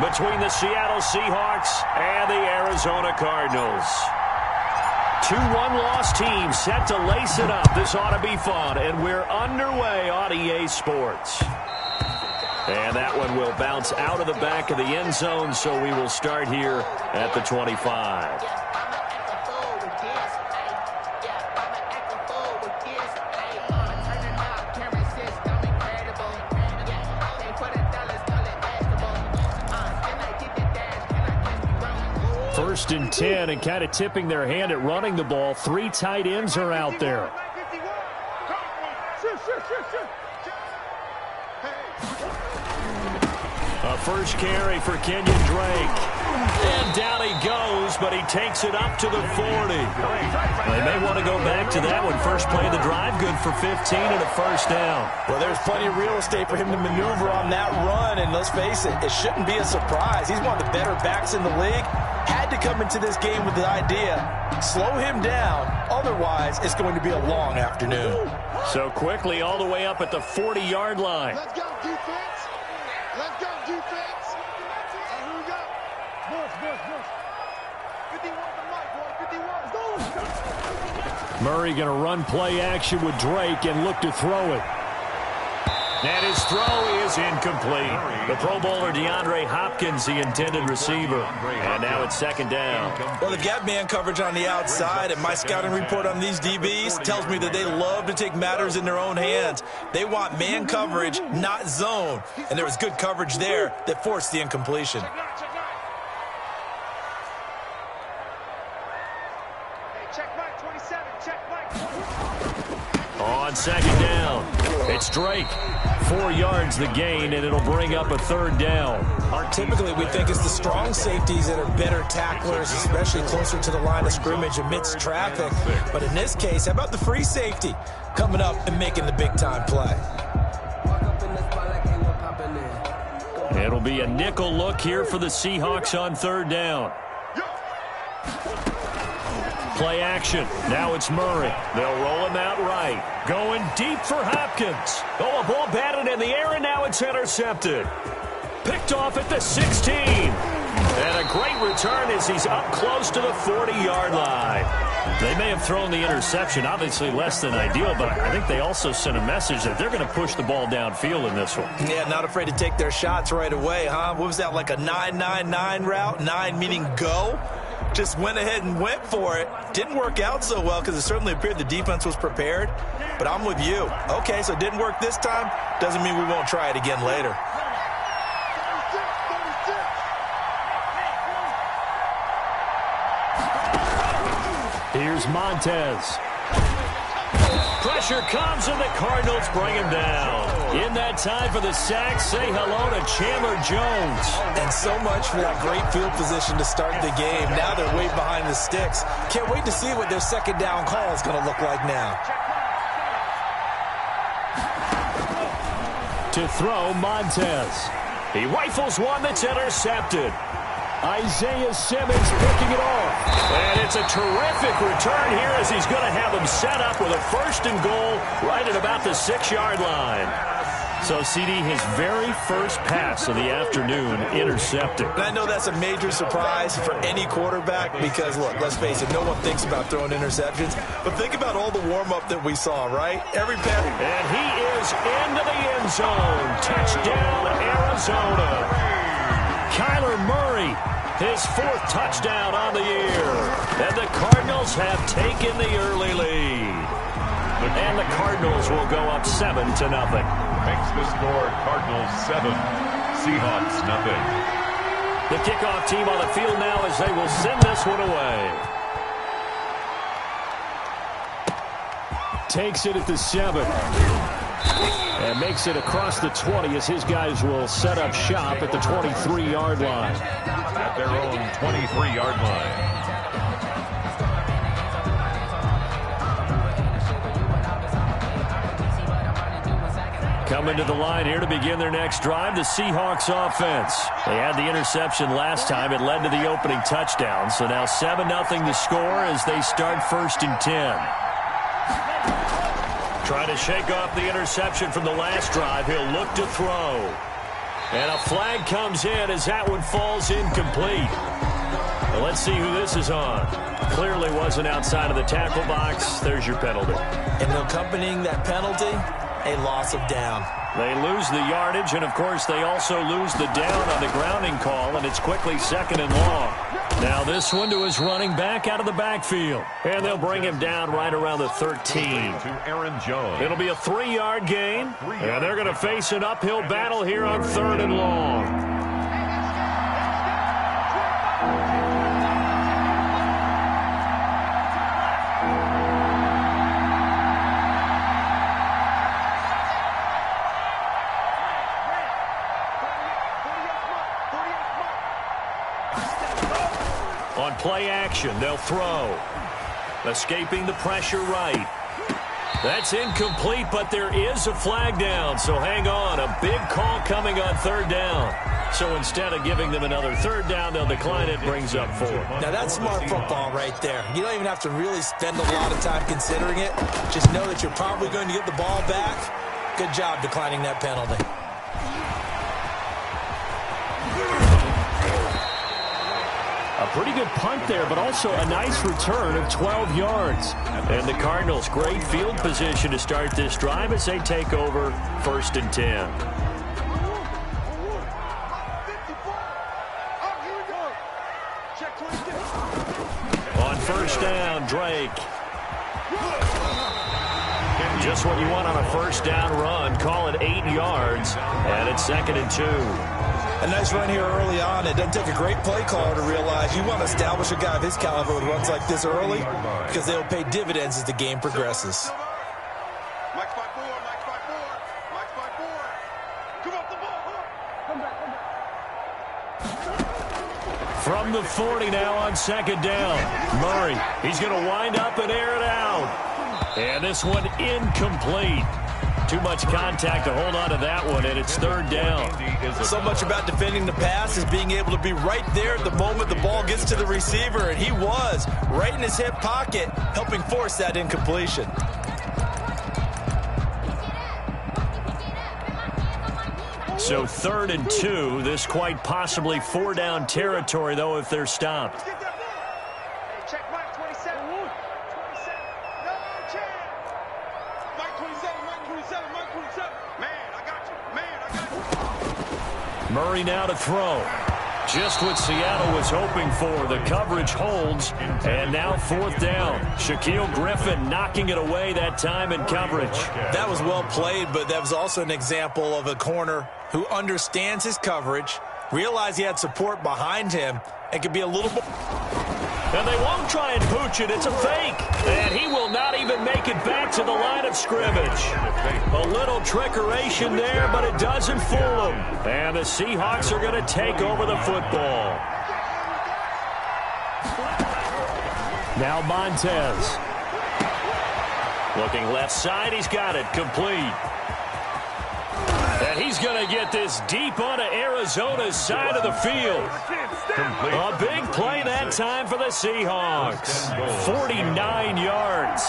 between the Seattle Seahawks and the Arizona Cardinals. 2-1 loss teams set to lace it up. This ought to be fun, and we're underway on EA Sports. And that one will bounce out of the back of the end zone, so we will start here at the 25. First and 10, and kind of tipping their hand at running the ball. 3 tight ends are out there. A first carry for Kenyon Drake. And down he goes, but he takes it up to the 40. They may want to go back to that one. First play of the drive, good for 15 and a first down. Well, there's plenty of real estate for him to maneuver on that run, and let's face it, it shouldn't be a surprise. He's one of the better backs in the league. Had to come into this game with the idea, slow him down, otherwise it's going to be a long afternoon. So quickly all the way up at the 40-yard line. Let's go, defense. Let's go, defense. Here we go. Bush. 51 to Mike, boy. 51. Go. Murray going to run play action with Drake and look to throw it. And his throw is incomplete. The Pro Bowler DeAndre Hopkins, the intended receiver. And now it's second down. Well, they've got man coverage on the outside, and my scouting report on these DBs tells me that they love to take matters in their own hands. They want man coverage, not zone. And there was good coverage there that forced the incompletion. Check Mike, 27. Check Mike. On second down, it's Drake. 4 yards the gain, and it'll bring up a third down. Typically, we think it's the strong safeties that are better tacklers, especially closer to the line of scrimmage amidst traffic. But in this case, how about the free safety coming up and making the big-time play? It'll be a nickel look here for the Seahawks on third down. Play action. Now it's Murray. They'll roll him out right. Going deep for Hopkins. Oh, a ball batted in the air, and now it's intercepted. Picked off at the 16. And a great return as he's up close to the 40-yard line. They may have thrown the interception, obviously less than ideal, but I think they also sent a message that they're going to push the ball downfield in this one. Yeah, not afraid to take their shots right away, huh? What was that, like a 9-9-9 route? 9 meaning go? Just went ahead and went for it. Didn't work out so well because it certainly appeared the defense was prepared. But I'm with you. Okay, so it didn't work this time. Doesn't mean we won't try it again later. Here's Montez. Pressure comes, and the Cardinals bring him down. In that time for the sack, say hello to Chandler Jones. And so much for that great field position to start the game. Now they're way behind the sticks. Can't wait to see what their second down call is going to look like now. To throw, Montez. He rifles one that's intercepted. Isaiah Simmons picking it off. And it's a terrific return here as he's going to have him set up with a first and goal right at about the 6-yard line. So, CD, his very first pass of the afternoon intercepted. And I know that's a major surprise for any quarterback because, look, let's face it, no one thinks about throwing interceptions. But think about all the warm-up that we saw, right? Every pass. And he is into the end zone. Touchdown, Arizona. Kyler Murray, his 4th touchdown on the year. And the Cardinals have taken the early lead. And the Cardinals will go up 7-0. Makes the score Cardinals 7, Seahawks 0. The kickoff team on the field now as they will send this one away. Takes it at the 7. And makes it across the 20 as his guys will set up shop at the 23-yard line. At their own 23-yard line. Coming to the line here to begin their next drive, the Seahawks offense. They had the interception last time. It led to the opening touchdown. So now 7-0 the score as they start 1st and 10. Trying to shake off the interception from the last drive. He'll look to throw. And a flag comes in as that one falls incomplete. Well, let's see who this is on. Clearly wasn't outside of the tackle box. There's your penalty. And accompanying that penalty, a loss of down. They lose the yardage, and, of course, they also lose the down on the grounding call, and it's quickly 2nd and long. Now this one to his running back out of the backfield. And they'll bring him down right around the 13. To Aaron Jones. It'll be a 3-yard gain, and they're going to face an uphill battle here on 3rd and long. On play action, they'll throw. Escaping the pressure right. That's incomplete, but there is a flag down, so hang on. A big call coming on 3rd down. So instead of giving them another 3rd down, they'll decline it, brings up 4. Now that's smart football right there. You don't even have to really spend a lot of time considering it. Just know that you're probably going to get the ball back. Good job declining that penalty. A pretty good punt there, but also a nice return of 12 yards. And the Cardinals, great field position to start this drive as they take over 1st and 10. On 1st down, Drake. Just what you want on a 1st down run. Call it 8 yards, and it's 2nd and 2. A nice run here early on. It doesn't take a great play caller to realize you want to establish a guy of his caliber with runs like this early because they'll pay dividends as the game progresses. Mike 5-4, Mike 5-4, Mike 5-4. Come off the ball. Come back. From the 40 now on 2nd down. Murray, he's going to wind up and air it out. And this one incomplete. Too much contact to hold on to that one, and it's 3rd down. So much about defending the pass is being able to be right there at the moment the ball gets to the receiver, and he was right in his hip pocket, helping force that incompletion. So 3rd and 2, this quite possibly 4-down territory, though, if they're stopped. Check Mike 27. 27. No chance. Mike 27, Mike 27, Mike 27. Man, I got you. Man, I got you. Murray now to throw. Just what Seattle was hoping for. The coverage holds, and now 4th down. Shaquille Griffin knocking it away that time in coverage. That was well played, but that was also an example of a corner who understands his coverage, realized he had support behind him, and could be a little more. And they won't try and pooch it. It's a fake. And he will not even make it back to the line of scrimmage. A little trickeration there, but it doesn't fool him. And the Seahawks are going to take over the football. Now Montez. Looking left side. He's got it. Complete. And he's going to get this deep onto Arizona's side of the field. A big play that time for the Seahawks. 49 yards.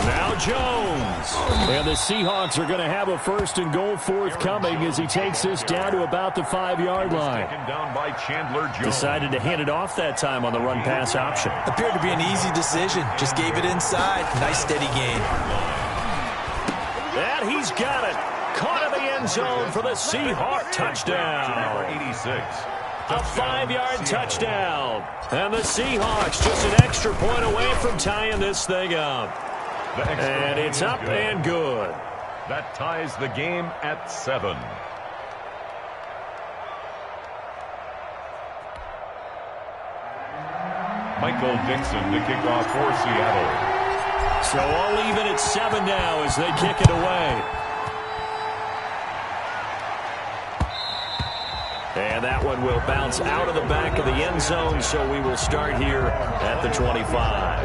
Now Jones. And the Seahawks are going to have a 1st and goal forthcoming as he takes this down to about the 5-yard line. Down by Chandler Jones. Decided to hand it off that time on the run-pass option. Appeared to be an easy decision. Just gave it inside. Nice steady gain. And he's got it. Caught in the end zone for the Seahawk touchdown. 86. A 5-yard touchdown. And the Seahawks just an extra point away from tying this thing up. And it's up and good. That ties the game at 7. Michael Dixon to kick off for Seattle. So all even at 7 now as they kick it away. And that one will bounce out of the back of the end zone, so we will start here at the 25.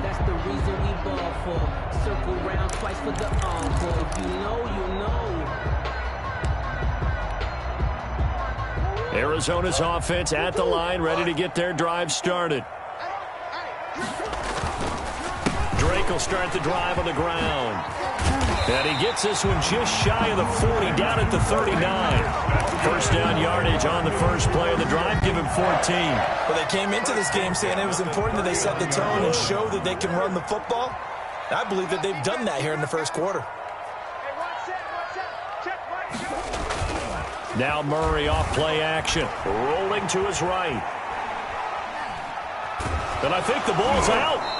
That's the reason we ball for. Circle round twice for the encore. If you know, you know. Arizona's offense at the line, ready to get their drive started. Drake will start the drive on the ground. And he gets this one just shy of the 40, down at the 39. First down yardage on the first play of the drive, give him 14. Well, they came into this game saying it was important that they set the tone and show that they can run the football. I believe that they've done that here in the first quarter. Now Murray off play action, rolling to his right. And I think the ball's out.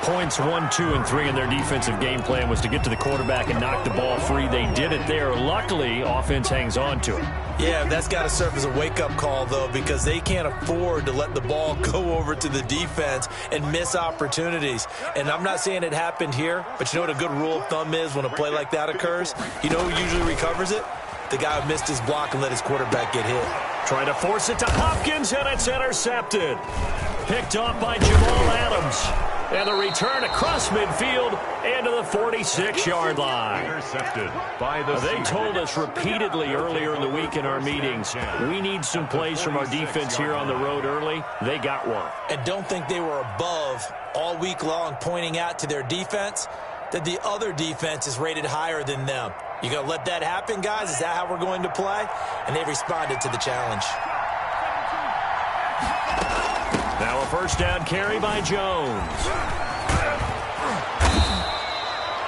Points 1, 2, and 3 in their defensive game plan was to get to the quarterback and knock the ball free. They did it there. Luckily, offense hangs on to it. Yeah, that's got to serve as a wake-up call, though, because they can't afford to let the ball go over to the defense and miss opportunities. And I'm not saying it happened here, but you know what a good rule of thumb is when a play like that occurs? You know who usually recovers it? The guy who missed his block and let his quarterback get hit. Trying to force it to Hopkins, and it's intercepted. Picked off by Jamal Adams. And the return across midfield and to the 46-yard line. Intercepted by the They Seahawks. told us repeatedly earlier in the week in our meetings, we need some plays from our defense here on the road early. They got one. And don't think they were above all week long pointing out to their defense that the other defense is rated higher than them. You going to let that happen, guys? Is that how we're going to play? And they responded to the challenge. Now a first down carry by Jones.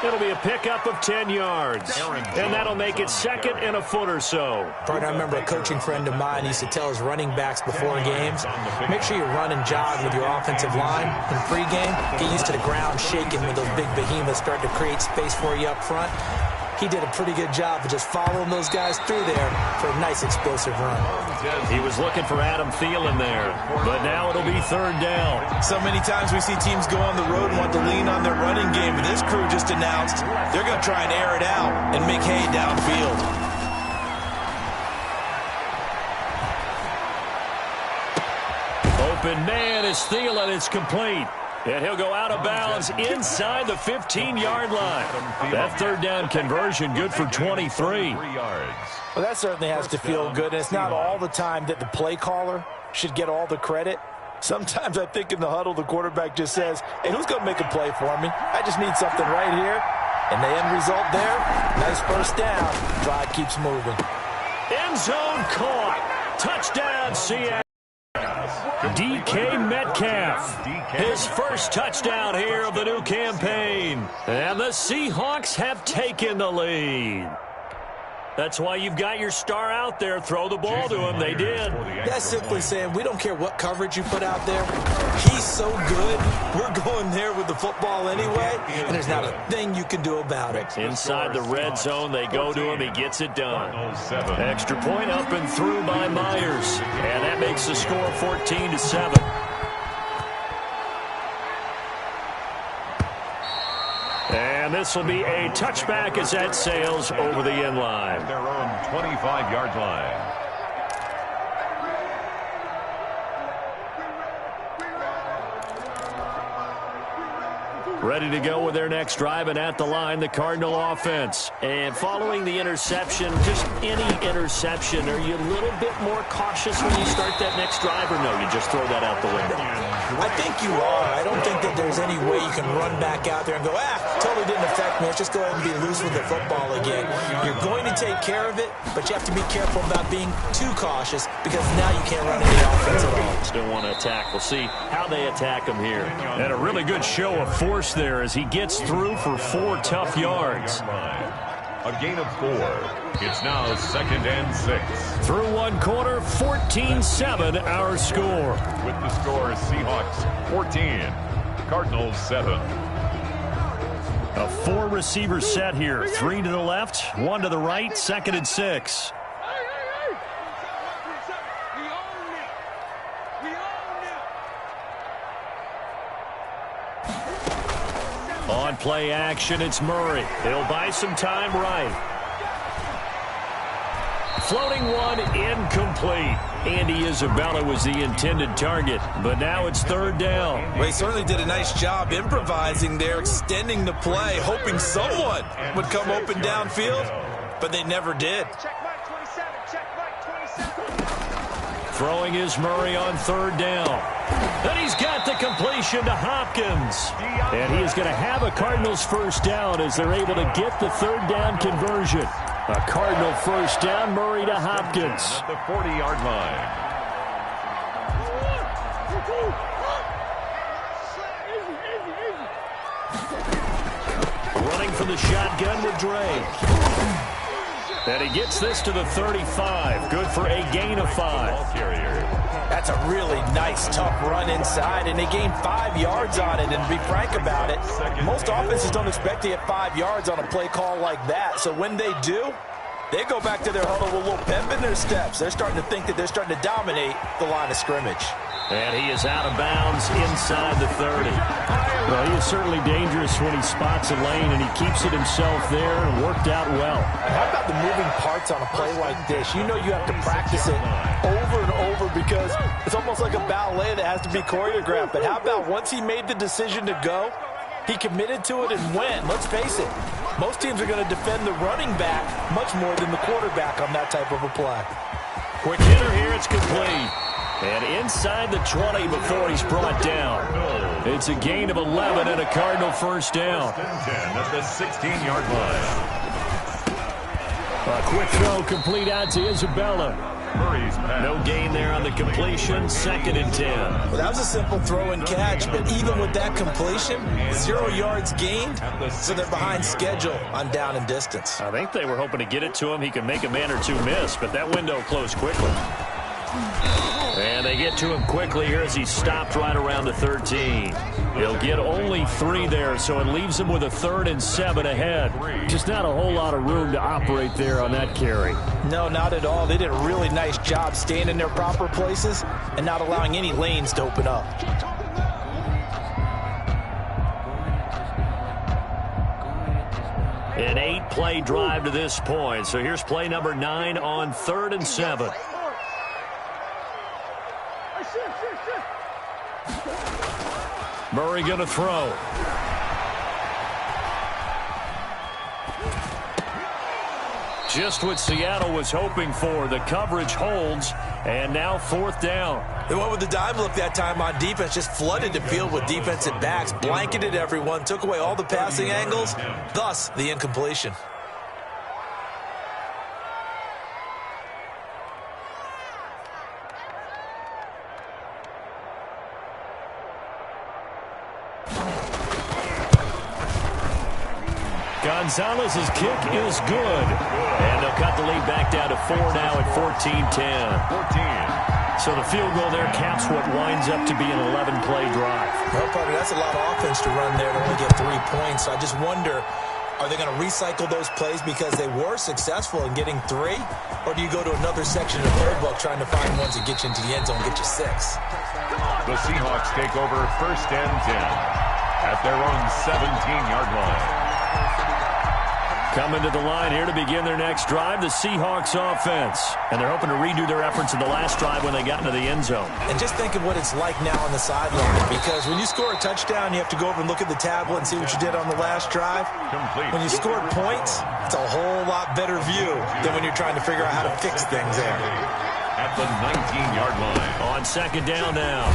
It'll be a pickup of 10 yards. And that'll make it second and a foot or so. Partner, I remember a coaching friend of mine used to tell his running backs before games, make sure you run and jog with your offensive line in pregame. Get used to the ground shaking when those big behemoths start to create space for you up front. He did a pretty good job of just following those guys through there for a nice explosive run. He was looking for Adam Thielen there, but now it'll be third down. So many times we see teams go on the road and want to lean on their running game, but this crew just announced they're going to try and air it out and make hay downfield. Open man is Thielen. It's complete. And he'll go out of bounds inside the 15-yard line. That third down conversion good for 23. Well, that certainly has to feel good. And it's not all the time that the play caller should get all the credit. Sometimes I think in the huddle, the quarterback just says, hey, who's going to make a play for me? I just need something right here. And the end result there, nice first down. Drive keeps moving. End zone caught. Touchdown, Seattle. DK Metcalf, his first touchdown here of the new campaign. And the Seahawks have taken the lead. That's why you've got your star out there. Throw the ball to him. They did. That's simply saying we don't care what coverage you put out there. He's so good. We're going there with the football anyway, and there's not a thing you can do about it. Inside the red zone, they go to him. He gets it done. Extra point up and through by Myers. And that makes the score 14-7. And this will be a touchback as that sails over the end line. Their own 25-yard line. Ready to go with their next drive, and at the line, the Cardinal offense. And following the interception, just any interception, are you a little bit more cautious when you start that next drive, or no, you just throw that out the window? I think you are. I don't think that there's any way you can run back out there and go, totally didn't affect me. Let's just go ahead and be loose with the football again. You're going to take care of it, but you have to be careful about being too cautious because now you can't run any offense at all. Still want to attack. We'll see how they attack him here. And a really good show of force there as he gets through for 4 tough yards. A gain of 4. It's now 2nd and 6. Through one quarter, 14-7 our score. With the score, Seahawks 14, Cardinals 7. A 4-receiver set here. 3 to the left, 1 to the right, 2nd and 6. On play action, it's Murray. He'll buy some time right. Floating one, incomplete. Andy Isabella was the intended target, but now it's third down. Well, he certainly did a nice job improvising there, extending the play, hoping someone would come open downfield, but they never did. Check Mike 27. Check Mike 27. Throwing is Murray on third down. And he's got the completion to Hopkins. And he is going to have a Cardinals first down as they're able to get the third down conversion. A Cardinal first down, Murray to Hopkins. At the 40-yard line. Running for the shotgun with Drake. And he gets this to the 35. Good for a gain of 5. That's a really nice, tough run inside, and they gained 5 yards on it. And to be frank about it, most offenses don't expect to get 5 yards on a play call like that. So when they do, they go back to their huddle with a little pep in their steps. They're starting to think that they're starting to dominate the line of scrimmage. And he is out of bounds inside the 30. Well, he is certainly dangerous when he spots a lane, and he keeps it himself there and worked out well. How about the moving parts on a play like this? You know you have to practice it over and over because it's almost like a ballet that has to be choreographed. But how about once he made the decision to go, he committed to it and went. Let's face it, most teams are going to defend the running back much more than the quarterback on that type of a play. Quick hitter here, it's complete. And inside the 20 before he's brought down. It's a gain of 11 and a Cardinal first down. 10 at the 16-yard line. A quick throw complete out to Isabella. Murray's pass. No gain there on the completion. 2nd and 10. Well, that was a simple throw and catch, but even with that completion, 0 yards gained, so they're behind schedule on down and distance. I think they were hoping to get it to him. He could make a man or two miss, but that window closed quickly. And they get to him quickly here as he stopped right around the 13. He'll get only 3 there, so it leaves him with a 3rd and 7 ahead. Just not a whole lot of room to operate there on that carry. No, not at all. They did a really nice job staying in their proper places and not allowing any lanes to open up. An 8-play drive to this point. So here's play number 9 on 3rd and 7. Murray going to throw. Just what Seattle was hoping for. The coverage holds, and now 4th down. They went with the dime look that time on defense, just flooded the field with defensive backs, blanketed everyone, took away all the passing angles, thus the incompletion. Gonzalez's kick is good. And they'll cut the lead back down to 4 now at 14-10. 14. So the field goal there caps what winds up to be an 11-play drive. Well, Parker, that's a lot of offense to run there to only get 3 points. So I just wonder, are they going to recycle those plays because they were successful in getting 3? Or do you go to another section of the playbook trying to find ones that get you into the end zone and get you 6? The Seahawks take over 1st and 10 at their own 17-yard line. Coming to the line here to begin their next drive, the Seahawks offense. And they're hoping to redo their efforts in the last drive when they got into the end zone. And just think of what it's like now on the sideline, because when you score a touchdown, you have to go over and look at the tablet and see what you did on the last drive. Complete. When you scored points, it's a whole lot better view than when you're trying to figure out how to fix things there. At the 19-yard line. On 2nd down now,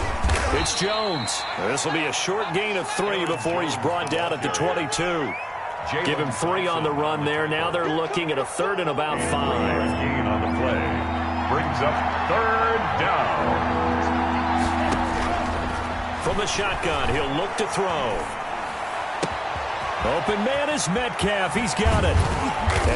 it's Jones. This will be a short gain of 3 before he's brought down at the 22. Give him 3 on the run there. Now they're looking at a 3rd and about 5. Gain on the play. Brings up 3rd down. From the shotgun, he'll look to throw. Open man is Metcalf. He's got it.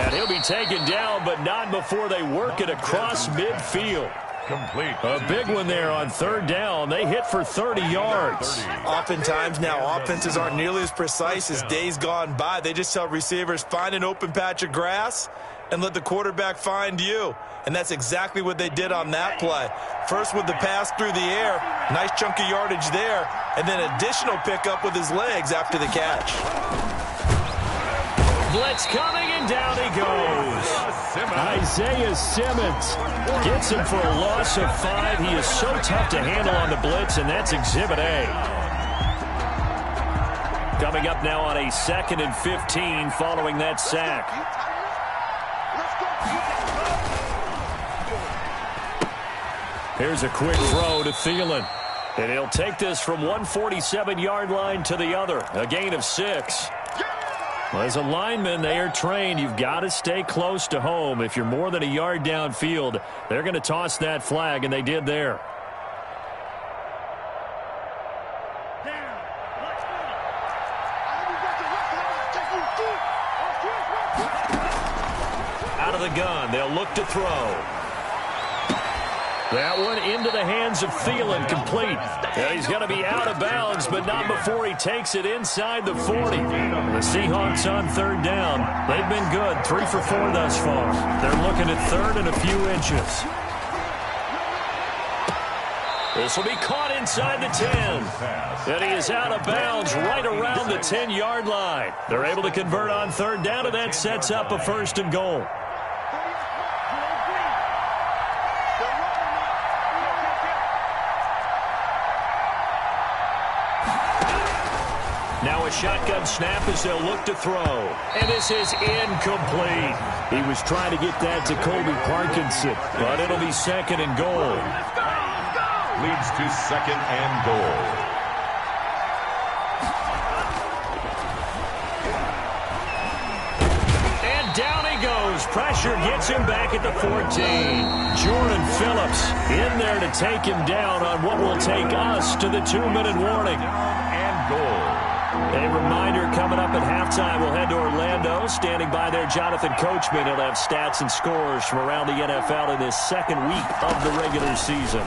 And he'll be taken down, but not before they work it across midfield. Complete. A big one there on 3rd down. They hit for 30 yards. Oftentimes now, offenses aren't nearly as precise as days gone by. They just tell receivers, find an open patch of grass and let the quarterback find you. And that's exactly what they did on that play. First with the pass through the air, nice chunk of yardage there, and then additional pickup with his legs after the catch. Blitz coming, and down he goes. Isaiah Simmons gets him for a loss of 5. He is so tough to handle on the blitz, and that's Exhibit A. Coming up now on a 2nd and 15 following that sack. Here's a quick throw to Thielen. And he'll take this from 147-yard line to the other. A gain of 6. Well, as a lineman, they are trained. You've got to stay close to home. If you're more than a yard downfield, they're going to toss that flag, and they did there. Out of the gun, they'll look to throw. That one into the hands of Thielen, complete. And he's going to be out of bounds, but not before he takes it inside the 40. The Seahawks on third down. They've been good, 3 for 4 thus far. They're looking at third and a few inches. This will be caught inside the 10. And he is out of bounds right around the 10-yard line. They're able to convert on third down, and that sets up a 1st and goal. Now a shotgun snap as they'll look to throw. And this is incomplete. He was trying to get that to Colby Parkinson, but it'll be 2nd and goal. Leads to 2nd and goal. And down he goes. Pressure gets him back at the 14. Jordan Phillips in there to take him down on what will take us to the 2-minute warning. And goal. A reminder, coming up at halftime, we'll head to Orlando. Standing by there, Jonathan Coachman. He'll have stats and scores from around the NFL in this 2nd week of the regular season.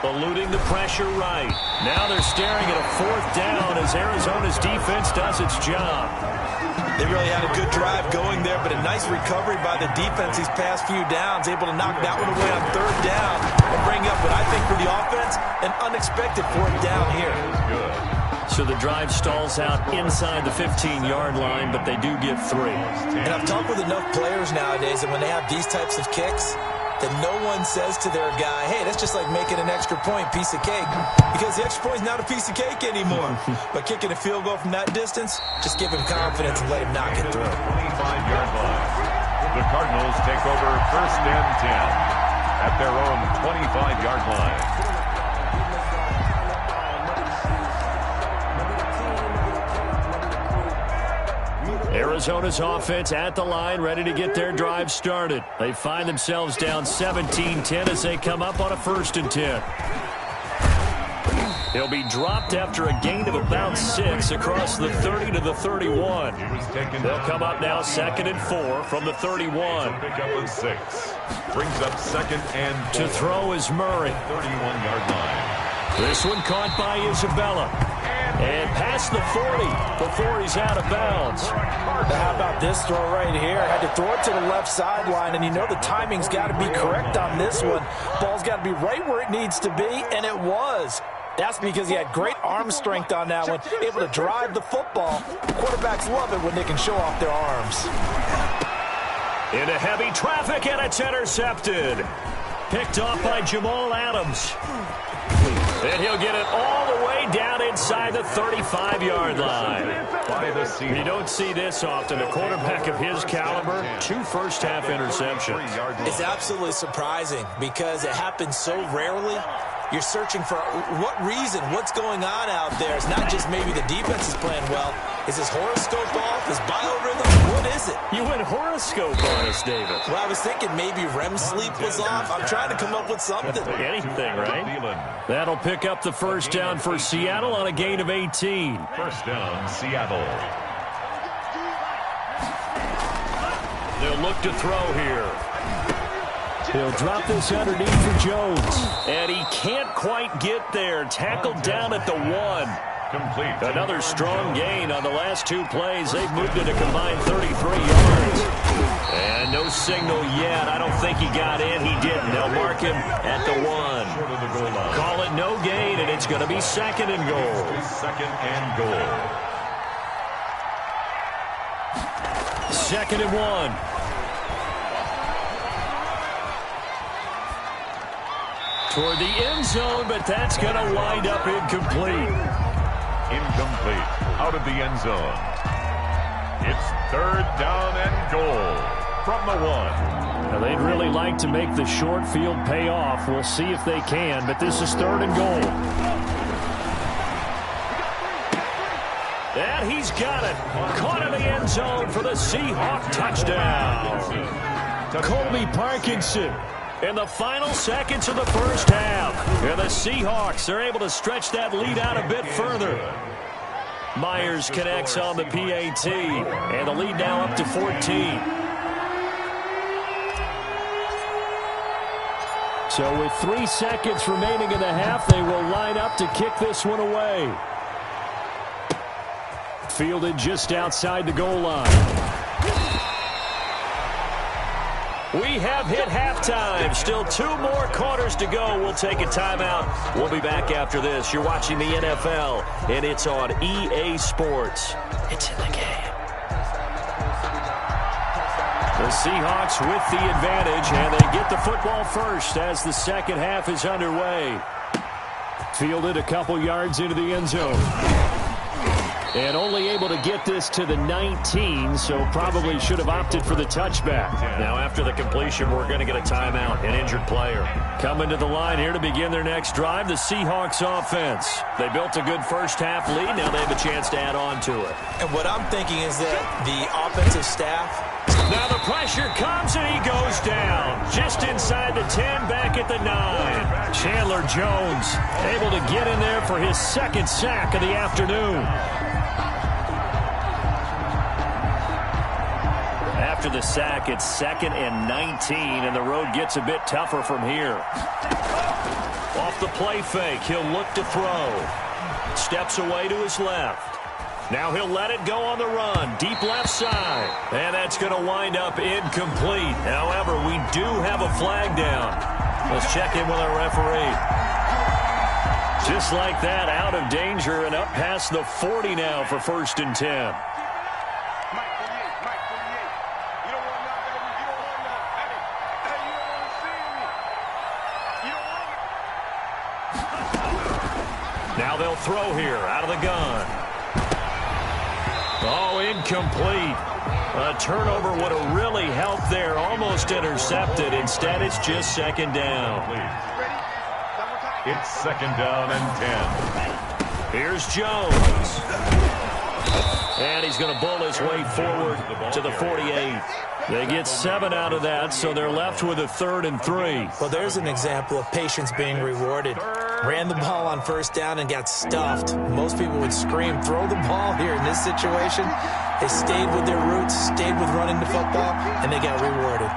Eluding the pressure right. Now they're staring at a 4th down as Arizona's defense does its job. They really had a good drive going there, but a nice recovery by the defense these past few downs, able to knock that one away on 3rd down and bring up what I think for the offense, an unexpected 4th down here. So the drive stalls out inside the 15-yard line, but they do get 3. And I've talked with enough players nowadays that when they have these types of kicks, that no one says to their guy, hey, that's just like making an extra point, piece of cake. Because the extra point is not a piece of cake anymore. But kicking a field goal from that distance, just give him confidence and let him knock it through. 25-yard line. The Cardinals take over 1st and 10 at their own 25-yard line. Arizona's offense at the line, ready to get their drive started. They find themselves down 17-10 as they come up on a 1st and 10. He'll be dropped after a gain of about 6 across the 30 to the 31. They'll come up now 2nd and 4 from the 31. Pick up on 6. Brings up 2nd and 4. To throw is Murray. 31-yard line. This one caught by Isabella. And past the 40 before he's out of bounds. How about this throw right here? Had to throw it to the left sideline, and you know the timing's got to be correct on this one. Ball's got to be right where it needs to be, and it was. That's because he had great arm strength on that one, able to drive the football. Quarterbacks love it when they can show off their arms. Into heavy traffic, and it's intercepted. Picked off by Jamal Adams. And he'll get it all the way down inside the 35-yard line. You don't see this often. A quarterback of his caliber, 2 first-half interceptions. It's absolutely surprising because it happens so rarely. You're searching for what reason, what's going on out there. It's not just maybe the defense is playing well. Is his horoscope off? His biorhythm? What is it? You went horoscope on us, David. Well, I was thinking maybe REM sleep was off. I'm trying to come up with something. Anything, right? That'll pick up the 1st down for Seattle on a gain of 18. 1st down, Seattle. They'll look to throw here. He'll drop this underneath for Jones. And he can't quite get there. Tackled down at the 1. Complete. Another strong gain on the last 2 plays. They've moved it a combined 33 yards. And no signal yet. I don't think he got in. He didn't. They'll mark him at the 1. Call it no gain, and it's going to be 2nd and goal. 2nd and goal. 2nd and 1. Toward the end zone, but that's going to wind up incomplete. Incomplete. Out of the end zone. It's 3rd down and goal from the 1. Now, they'd really like to make the short field pay off. We'll see if they can, but this is 3rd and goal. And he's got it. Caught in the end zone for the Seahawks touchdown. Colby Parkinson in the final seconds of the first half. And the Seahawks are able to stretch that lead out a bit further. Myers connects on the PAT, and the lead now up to 14. So with 3 seconds remaining in the half, they will line up to kick this one away. Fielded just outside the goal line. We have hit halftime. Still 2 more quarters to go. We'll take a timeout. We'll be back after this. You're watching the NFL, and it's on EA Sports. It's in the game. The Seahawks with the advantage, and they get the football first as the second half is underway. Fielded a couple yards into the end zone. And only able to get this to the 19, so probably should have opted for the touchback. Now after the completion, we're going to get a timeout, an injured player. Coming to the line here to begin their next drive, the Seahawks offense. They built a good first half lead. Now they have a chance to add on to it. And what I'm thinking is that the offensive staff. Now the pressure comes and he goes down. Just inside the 10, back at the 9. Chandler Jones able to get in there for his 2nd sack of the afternoon. After the sack, it's 2nd and 19, and the road gets a bit tougher from here. Off the play fake, he'll look to throw. Steps away to his left. Now he'll let it go on the run, deep left side. And that's going to wind up incomplete. However, we do have a flag down. Let's check in with our referee. Just like that, out of danger and up past the 40 now for 1st and 10. Now they'll throw here out of the gun. Oh, incomplete. A turnover would have really helped there. Almost intercepted. Instead, it's just 2nd down. It's 2nd down and 10. Here's Jones. And he's going to bull his way forward to the 48. They get 7 out of that, so they're left with a 3rd and 3. Well, there's an example of patience being rewarded. Ran the ball on 1st down and got stuffed. Most people would scream, throw the ball here. In this situation, they stayed with their roots, stayed with running the football, and they got rewarded.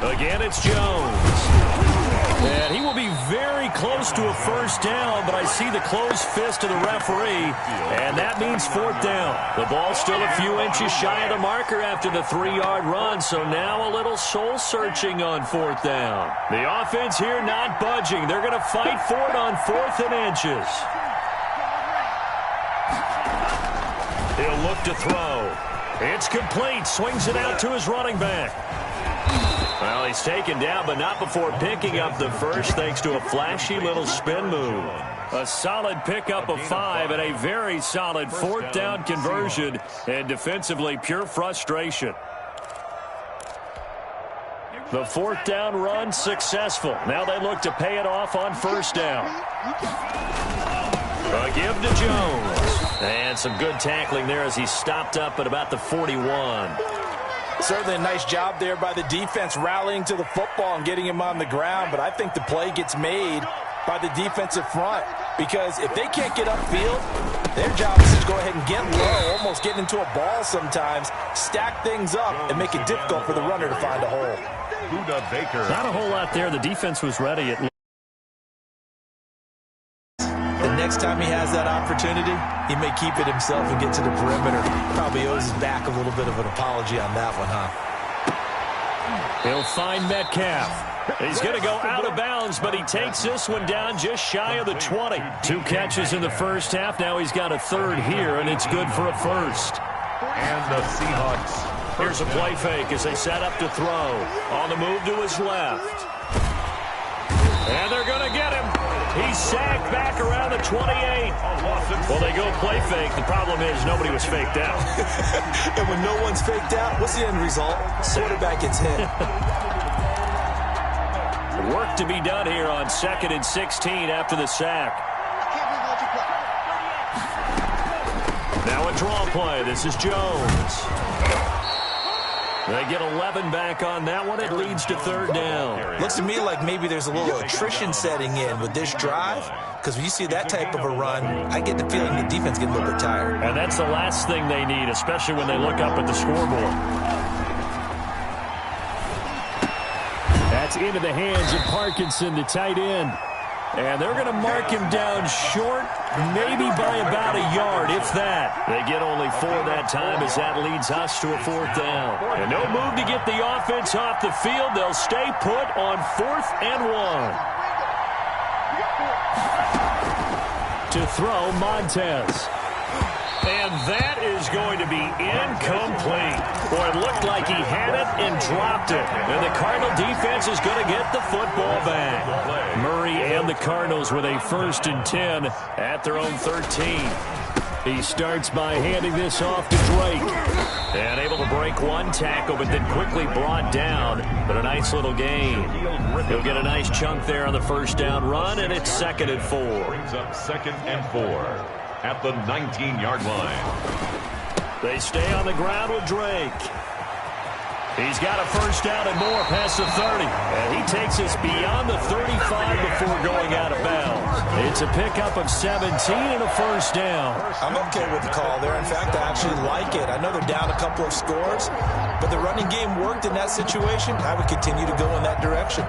Again, it's Jones. And he will be very close to a 1st down, but I see the closed fist of the referee, and that means 4th down. The ball still a few inches shy of the marker after the 3-yard run, so now a little soul-searching on 4th down. The offense here not budging. They're going to fight for it on 4th and inches. He'll look to throw. It's complete. Swings it out to his running back. Well, he's taken down, but not before picking up the first, thanks to a flashy little spin move. A solid pickup of 5 and a very solid 4th down conversion, and defensively pure frustration. The 4th down run successful. Now they look to pay it off on 1st down. A give to Jones. And some good tackling there as he stopped up at about the 41. Certainly a nice job there by the defense rallying to the football and getting him on the ground, but I think the play gets made by the defensive front because if they can't get upfield, their job is to go ahead and get low, almost get into a ball sometimes, stack things up, and make it difficult for the runner to find a hole. Buda Baker. Not a whole lot there. The defense was ready. The next time he has that opportunity, he may keep it himself and get to the perimeter. Probably owes his back a little bit of an apology on that one, huh? He'll find Metcalf. He's going to go out of bounds, but he takes this one down just shy of the 20. 2 catches in the first half. Now he's got a 3rd here, and it's good for a 1st. And the Seahawks. Here's a play fake as they set up to throw. On the move to his left. And they're going to get him. He's sacked back around the 28. Well, they go play fake. The problem is nobody was faked out. And when no one's faked out, what's the end result? Quarterback gets hit. Work to be done here on 2nd and 16 after the sack. Now a draw play. This is Jones. They get 11 back on that one. It leads to 3rd down. Looks to me like maybe there's a little attrition setting in with this drive, because when you see that type of a run, I get the feeling the defense gets a little bit tired. And that's the last thing they need, especially when they look up at the scoreboard. That's into the hands of Parkinson, the tight end. And they're going to mark him down short, maybe by about a yard, if that. They get only 4 that time as that leads us to a 4th down. And no move to get the offense off the field. They'll stay put on 4th and 1. To throw, Montez. And that is going to be incomplete. Boy, it looked like he had it and dropped it. And the Cardinal defense is going to get the football back. Murray and the Cardinals with a 1st and 10 at their own 13. He starts by handing this off to Drake. And able to break one tackle, but then quickly brought down. But a nice little gain. He'll get a nice chunk there on the 1st down run, and it's 2nd and 4. Brings up 2nd and 4 at the 19-yard line. They stay on the ground with Drake. He's got a 1st down and more past the 30. And he takes us beyond the 35 before going out of bounds. It's a pickup of 17 and a 1st down. I'm okay with the call there. In fact, I actually like it. I know they're down a couple of scores, but the running game worked in that situation. I would continue to go in that direction.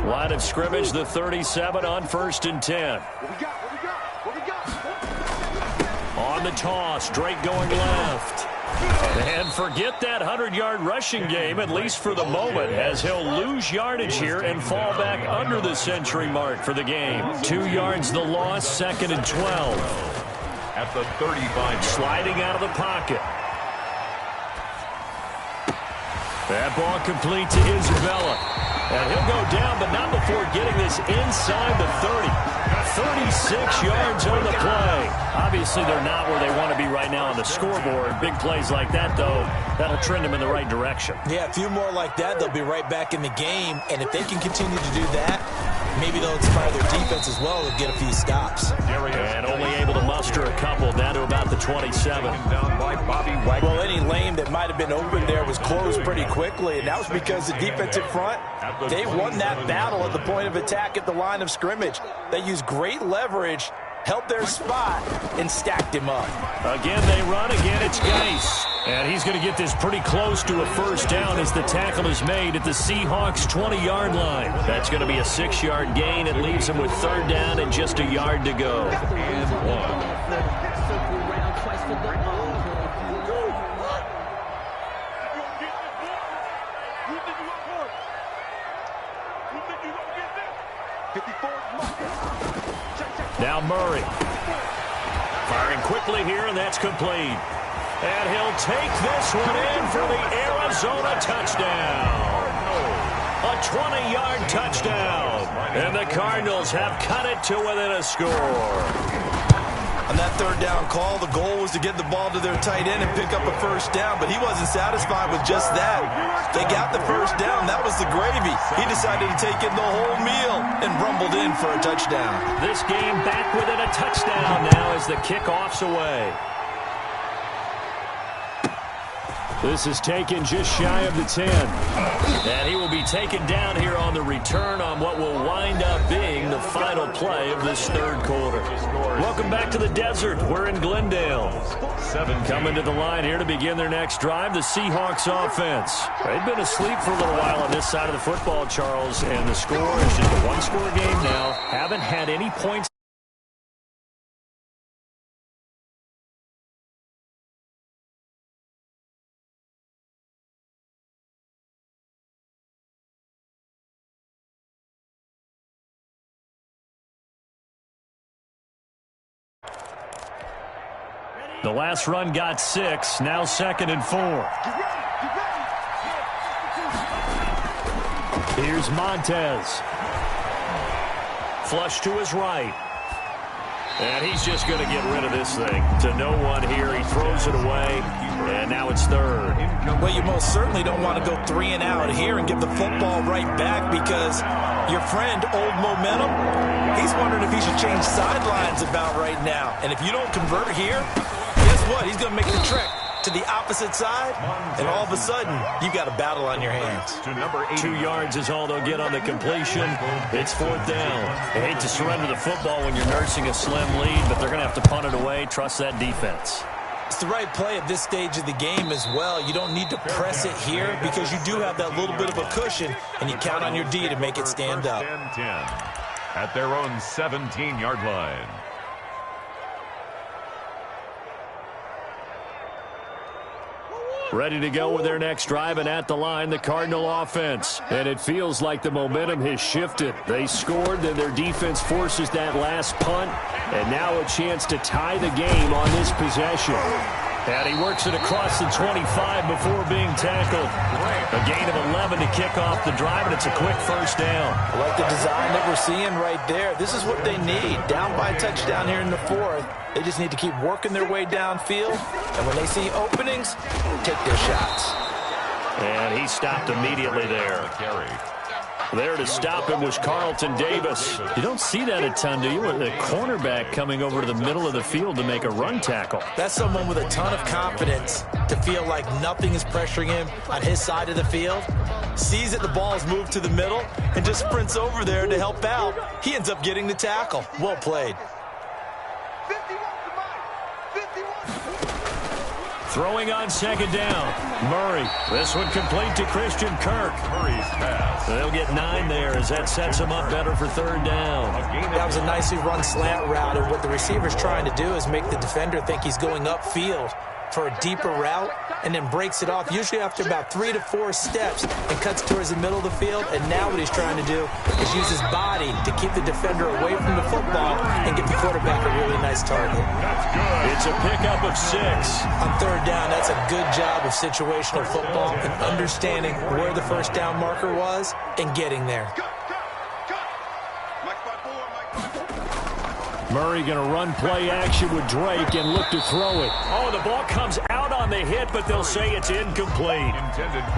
Line of scrimmage, the 37 on 1st and 10. On the toss, Drake going left. And forget that 100-yard rushing game, at least for the moment, as he'll lose yardage here and fall back under the century mark for the game. 2 yards the loss, 2nd and 12. At the 35. Sliding out of the pocket. That ball complete to Isabella. And he'll go down, but not before getting this inside the 30. 36 yards on the play. Obviously, they're not where they want to be right now on the scoreboard. Big plays like that, though, that'll trend them in the right direction. Yeah, a few more like that, they'll be right back in the game. And if they can continue to do that, maybe they'll inspire their defense as well and get a few stops. And only able to muster a couple down to about the 27. Well, any lane that might have been open there was closed pretty quickly, and that was because the defensive front, they won that battle at the point of attack at the line of scrimmage. They used great leverage, held their spot, and stacked him up. Again, they run. Again, it's Geis. And he's going to get this pretty close to a 1st down as the tackle is made at the Seahawks' 20-yard line. That's going to be a 6-yard gain. It leaves him with 3rd down and just a yard to go. And 1. Now Murray. Firing quickly here, and that's complete. And he'll take this one in for the Arizona touchdown. A 20-yard touchdown. And the Cardinals have cut it to within a score. On that 3rd down call, the goal was to get the ball to their tight end and pick up a 1st down, but he wasn't satisfied with just that. They got the 1st down. That was the gravy. He decided to take in the whole meal and rumbled in for a touchdown. This game back within a touchdown now as the kickoff's away. This is taken just shy of the 10. And he will be taken down here on the return on what will wind up being the final play of this 3rd quarter. Welcome back to the desert. We're in Glendale. 7 coming to the line here to begin their next drive, the Seahawks offense. They've been asleep for a little while on this side of the football, Charles, and the score is just a 1-score game now. Haven't had any points. The last run got 6, now 2nd and 4. Here's Montez. Flush to his right. And he's just going to get rid of this thing. To no one here. He throws it away. And now it's third. Well, you most certainly don't want to go 3 and out here and give the football right back because your friend, Old Momentum, he's wondering if he should change sidelines about right now. And if you don't convert here, guess what? He's going to make the trek to the opposite side, and all of a sudden, you've got a battle on your hands. 2 yards is all they'll get on the completion. It's 4th down. I hate to surrender the football when you're nursing a slim lead, but they're going to have to punt it away. Trust that defense. It's the right play at this stage of the game as well. You don't need to press it here because you do have that little bit of a cushion, and you count on your D to make it stand up. 10 at their own 17-yard line. Ready to go with their next drive, and at the line, the Cardinal offense. And it feels like the momentum has shifted. They scored, then their defense forces that last punt, and now a chance to tie the game on this possession. And he works it across the 25 before being tackled. A gain of 11 to kick off the drive, and it's a quick first down. I like the design that we're seeing right there. This is what they need. Down by a touchdown here in the 4th. They just need to keep working their way downfield. And when they see openings, take their shots. And he stopped immediately there. There to stop him was Carlton Davis. You don't see that a ton, do you? With a cornerback coming over to the middle of the field to make a run tackle. That's someone with a ton of confidence to feel like nothing is pressuring him on his side of the field. Sees that the ball is moved to the middle and just sprints over there to help out. He ends up getting the tackle. Well played. Throwing on 2nd down. Murray. This one complete to Christian Kirk. Murray's pass. They'll get 9 there as that sets them up better for 3rd down. That was a nicely run slant route, and what the receiver's trying to do is make the defender think he's going upfield for a deeper route and then breaks it off, usually after about 3 to 4 steps, and cuts towards the middle of the field. And now what he's trying to do is use his body to keep the defender away from the football and get the quarterback a really nice target. That's good. It's a pickup of 6. On 3rd down, that's a good job of situational football and understanding where the first down marker was and getting there. Murray going to run play action with Drake and look to throw it. Oh, the ball comes out on the hit, but they'll say it's incomplete.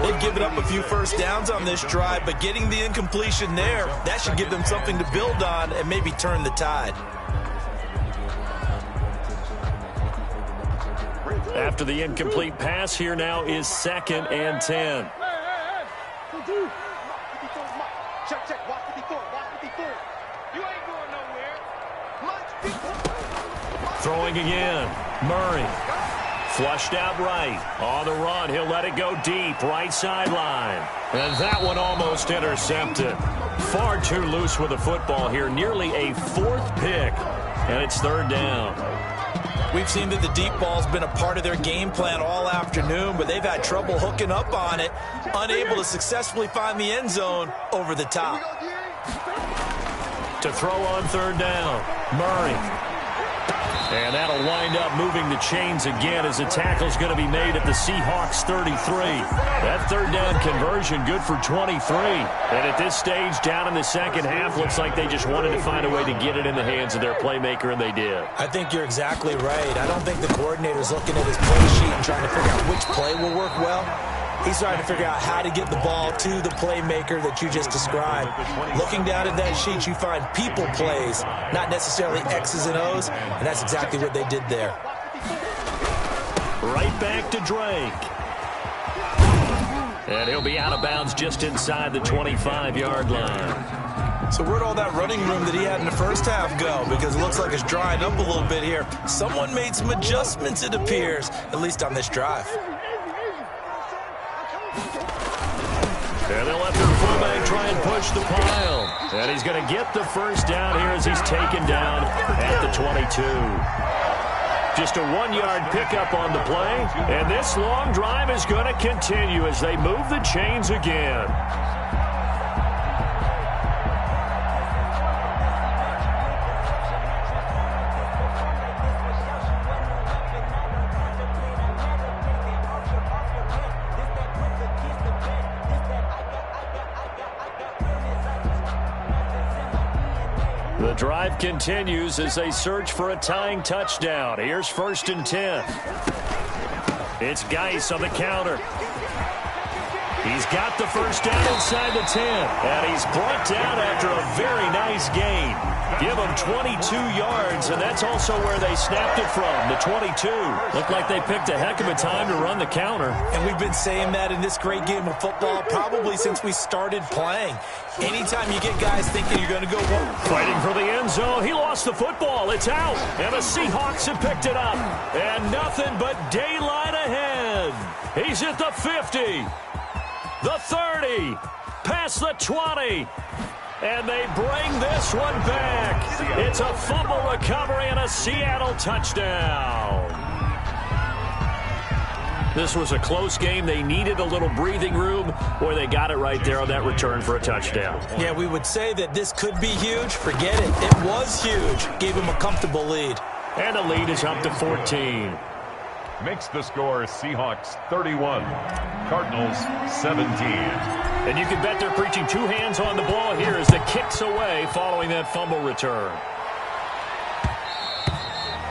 They've given up a few first downs on this drive, but getting the incompletion there, that should give them something to build on and maybe turn the tide. After the incomplete pass, here now is 2nd and 10. Check, watch 54, watch 54. You ain't going nowhere. Throwing again. Murray. Flushed out right. On the run, he'll let it go deep. Right sideline. And that one almost intercepted. Far too loose with the football here. Nearly a 4th pick. And it's 3rd down. We've seen that the deep ball's been a part of their game plan all afternoon, but they've had trouble hooking up on it, unable to successfully find the end zone over the top. To throw on 3rd down, Murray. And that'll wind up moving the chains again as the tackle's going to be made at the Seahawks 33. That 3rd down conversion good for 23. And at this stage, down in the 2nd half, looks like they just wanted to find a way to get it in the hands of their playmaker, and they did. I think you're exactly right. I don't think the coordinator's looking at his play sheet and trying to figure out which play will work well. He's trying to figure out how to get the ball to the playmaker that you just described. Looking down at that sheet, you find people plays, not necessarily X's and O's, and that's exactly what they did there. Right back to Drake. And he'll be out of bounds just inside the 25-yard line. So where'd all that running room that he had in the first half go? Because it looks like it's drying up a little bit here. Someone made some adjustments, it appears, at least on this drive. And they'll let their fullback try and push the pile. And he's going to get the first down here as he's taken down at the 22. Just a 1-yard pickup on the play. And this long drive is going to continue as they move the chains again. The drive continues as they search for a tying touchdown. Here's 1st and 10. It's Geis on the counter. He's got the first down inside the 10. And he's brought down after a very nice gain. Give him 22 yards, and that's also where they snapped it from, the 22. Looked like they picked a heck of a time to run the counter. And we've been saying that in this great game of football probably since we started playing. Anytime you get guys thinking you're going to go fighting for the end zone, he lost the football. It's out, and the Seahawks have picked it up. And nothing but daylight ahead. He's at the 50, the 30, past the 20. And they bring this one back. It's a fumble recovery and a Seattle touchdown. This was a close game. They needed a little breathing room. Boy, they got it right there on that return for a touchdown. Yeah, we would say that this could be huge. Forget it. It was huge. Gave him a comfortable lead. And the lead is up to 14. Makes the score Seahawks 31, Cardinals 17. And you can bet they're preaching two hands on the ball here as the kick's away following that fumble return.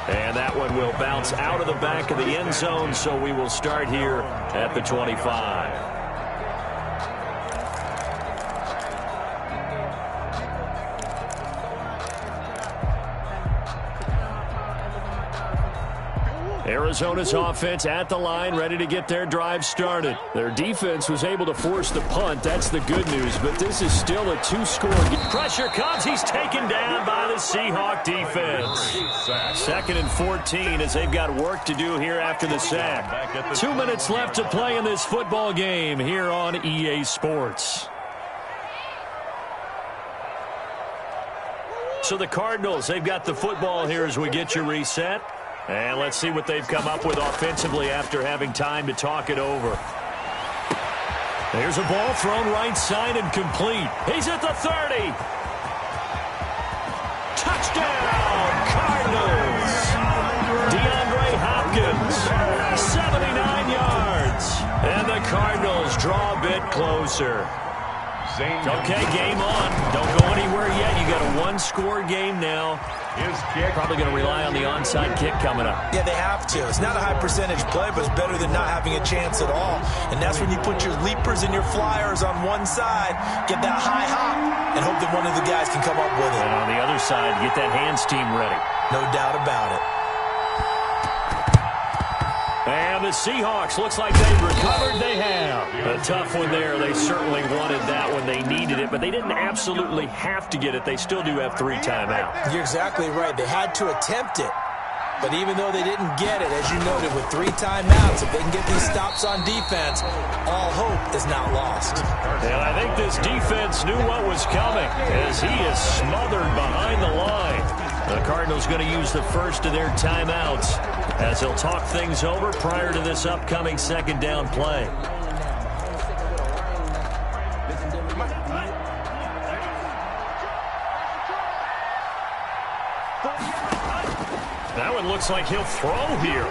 And that one will bounce out of the back of the end zone, so we will start here at the 25. Arizona's offense at the line, ready to get their drive started. Their defense was able to force the punt. That's the good news, but this is still a two-score game. Pressure comes. He's taken down by the Seahawk defense. 2nd and 14 as they've got work to do here after the sack. 2 minutes left to play in this football game here on EA Sports. So the Cardinals, they've got the football here as we get you reset. And let's see what they've come up with offensively after having time to talk it over. There's a ball thrown right side and complete. He's at the 30. Touchdown, Cardinals. DeAndre Hopkins, 79 yards. And the Cardinals draw a bit closer. Okay, game on. Don't go anywhere yet. You got a one-score game now. His kick. Probably going to rely on the onside kick coming up. Yeah, they have to. It's not a high-percentage play, but it's better than not having a chance at all. And that's when you put your leapers and your flyers on one side, get that high hop, and hope that one of the guys can come up with it. And on the other side, get that hands team ready. No doubt about it. And the Seahawks, looks like they've recovered. They have. A tough one there. They certainly wanted that one. They needed it, but they didn't absolutely have to get it. They still do have 3 timeouts. You're exactly right. They had to attempt it. But even though they didn't get it, as you noted, with 3 timeouts, if they can get these stops on defense, all hope is not lost. And I think this defense knew what was coming as he is smothered behind the line. The Cardinals going to use the first of their timeouts as they'll talk things over prior to this upcoming 2nd down play. That one looks like he'll throw here.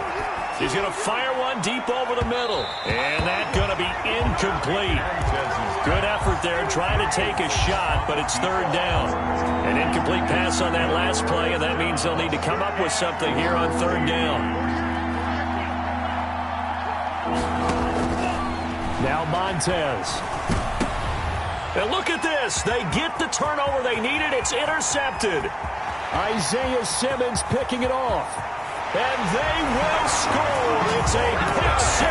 He's going to fire one deep over the middle. And that's going to be incomplete. Good effort there trying to take a shot, but it's 3rd down. An incomplete pass on that last play, and that means they'll need to come up with something here on 3rd down. Now Montez. And look at this. They get the turnover they needed. It's intercepted. Isaiah Simmons picking it off. And they will score. It's a pick 6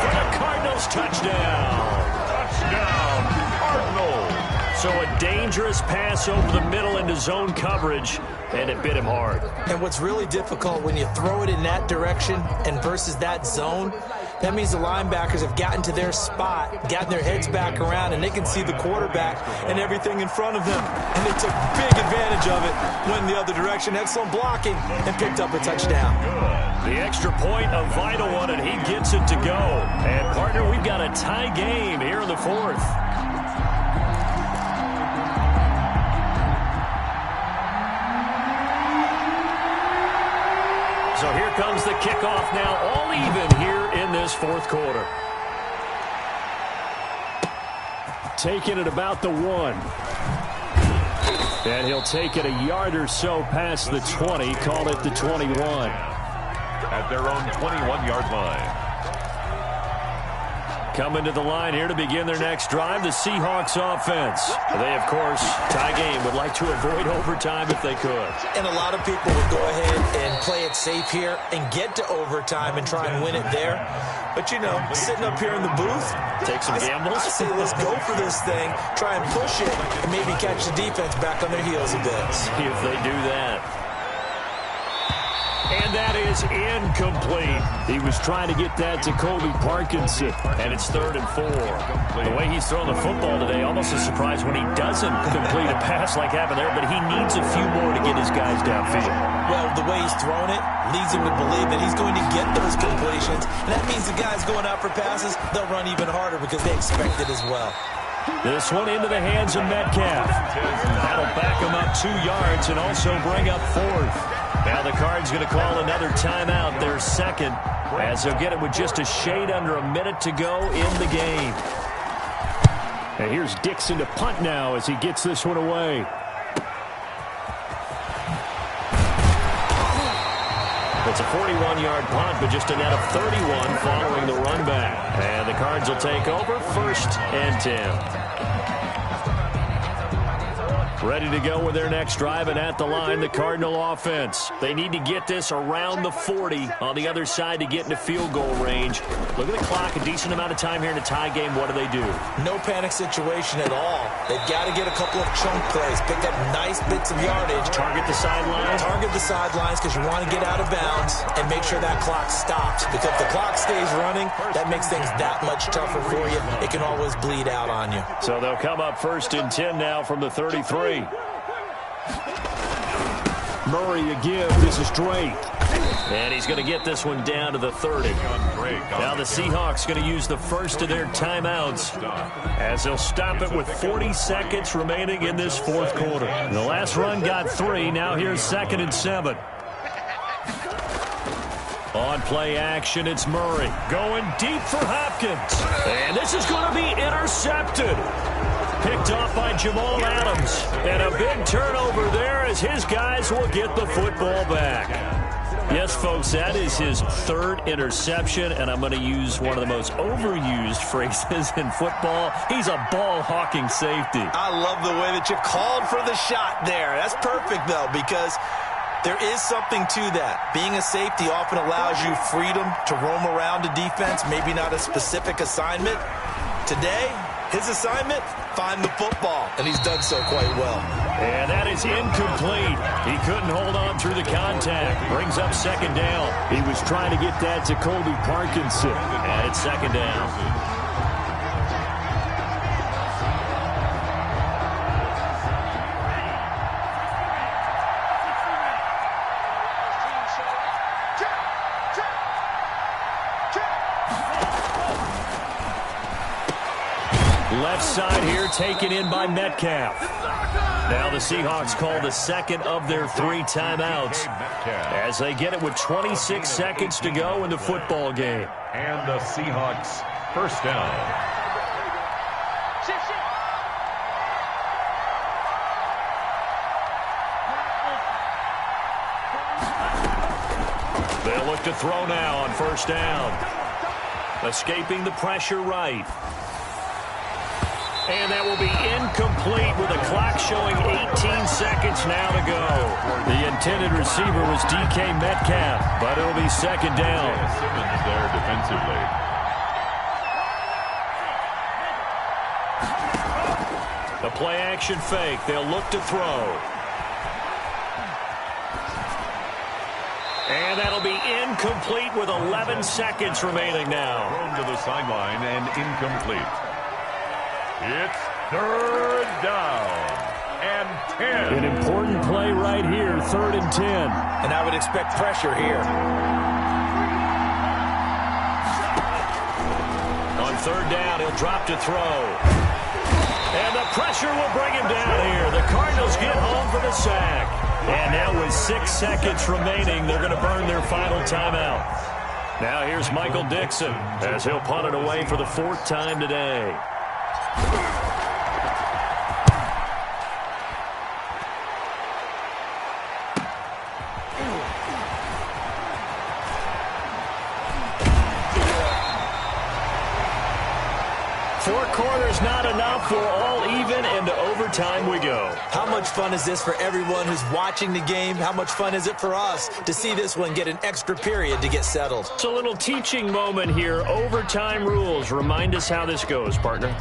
for the Cardinals touchdown. Touchdown, Cardinals. So a dangerous pass over the middle into zone coverage, and it bit him hard. And what's really difficult when you throw it in that direction and versus that zone, that means the linebackers have gotten to their spot, gotten their heads back around, and they can see the quarterback and everything in front of them. And they took big advantage of it, went in the other direction, excellent blocking, and picked up a touchdown. The extra point, a vital one, and he gets it to go. And, partner, we've got a tie game here in the 4th. So here comes the kickoff now, all even here in this 4th quarter. Taking it about the 1. And he'll take it a yard or so past the 20, call it the 21. At their own 21-yard line. Coming to the line here to begin their next drive, the Seahawks offense. They, of course, tie game, would like to avoid overtime if they could. And a lot of people would go ahead and play it safe here and get to overtime and try and win it there. But, you know, sitting up here in the booth, take some gambles. I say let's go for this thing, try and push it, and maybe catch the defense back on their heels a bit. See if they do that. And that is incomplete. He was trying to get that to Colby Parkinson. And it's 3rd and 4. The way he's throwing the football today, almost a surprise when he doesn't complete a pass like happened there, but he needs a few more to get his guys downfield. Well, the way he's thrown it leads him to believe that he's going to get those completions. And that means the guys going out for passes, they'll run even harder because they expect it as well. This one into the hands of Metcalf. That'll back him up 2 yards and also bring up 4th. Now the Cards going to call another timeout, their second, as they'll get it with just a shade under a minute to go in the game. And here's Dixon to punt now as he gets this one away. It's a 41-yard punt, but just a net of 31 following the run back. And the Cards will take over 1st and 10. Ready to go with their next drive, and at the line, the Cardinal offense. They need to get this around the 40 on the other side to get into field goal range. Look at the clock, a decent amount of time here in a tie game. What do? No panic situation at all. They've got to get a couple of chunk plays, pick up nice bits of yardage. Target the sidelines? Target the sidelines because you want to get out of bounds and make sure that clock stops. Because if the clock stays running, that makes things that much tougher for you. It can always bleed out on you. So they'll come up 1st and 10 now from the 33. Murray a give. This is Drake. And he's going to get this one down to the 30. Now the Seahawks going to use the first of their timeouts as they'll stop it with 40 seconds remaining in this 4th quarter. The last run got 3. Now here's 2nd and 7. On play action, it's Murray going deep for Hopkins. And this is going to be intercepted. Picked off by Jamal Adams. And a big turnover there as his guys will get the football back. Yes, folks, that is his 3rd interception, and I'm going to use one of the most overused phrases in football. He's a ball-hawking safety. I love the way that you called for the shot there. That's perfect, though, because there is something to that. Being a safety often allows you freedom to roam around a defense, maybe not a specific assignment. Today, his assignment, find the football, and he's done so quite well. And that is incomplete. He couldn't hold on through the contact. Brings up 2nd down. He was trying to get that to Colby Parkinson. And it's 2nd down. Left side here taken in by Metcalf. Now the Seahawks call the 2nd of their 3 timeouts as they get it with 26 seconds to go in the football game. And the Seahawks 1st down. They'll look to throw now on 1st down. Escaping the pressure right. And that will be incomplete with the clock showing 18 seconds now to go. The intended receiver was DK Metcalf, but it'll be 2nd down. Simmons there defensively. The play action fake. They'll look to throw. And that'll be incomplete with 11 seconds remaining now. Thrown to the sideline and incomplete. It's 3rd down and 10. An important play right here, 3rd and 10. And I would expect pressure here. On 3rd down, he'll drop to throw. And the pressure will bring him down here. The Cardinals get home for the sack. And now with 6 seconds remaining, they're going to burn their final timeout. Now here's Michael Dixon as he'll punt it away for the 4th time today. 4 quarters not enough. We're all even, and to overtime we go. How much fun is this for everyone who's watching the game? How much fun is it for us to see this one get an extra period to get settled? It's a little teaching moment here. Overtime rules. Remind us how this goes, partner.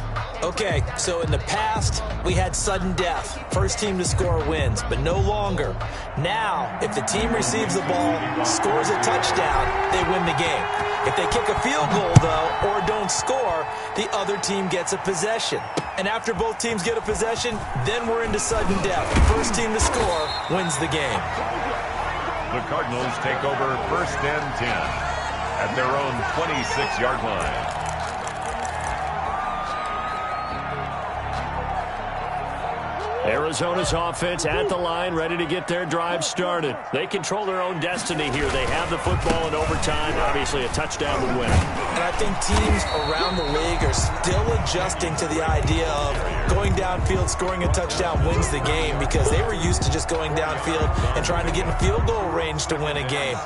Okay, so in the past, we had sudden death. First team to score wins, but no longer. Now, if the team receives the ball, scores a touchdown, they win the game. If they kick a field goal, though, or don't score, the other team gets a possession. And after both teams get a possession, then we're into sudden death. First team to score wins the game. The Cardinals take over 1st and 10 at their own 26-yard line. Arizona's offense at the line, ready to get their drive started. They control their own destiny here. They have the football in overtime. Obviously, a touchdown would win. And I think teams around the league are still adjusting to the idea of going downfield, scoring a touchdown wins the game, because they were used to just going downfield and trying to get in field goal range to win a game.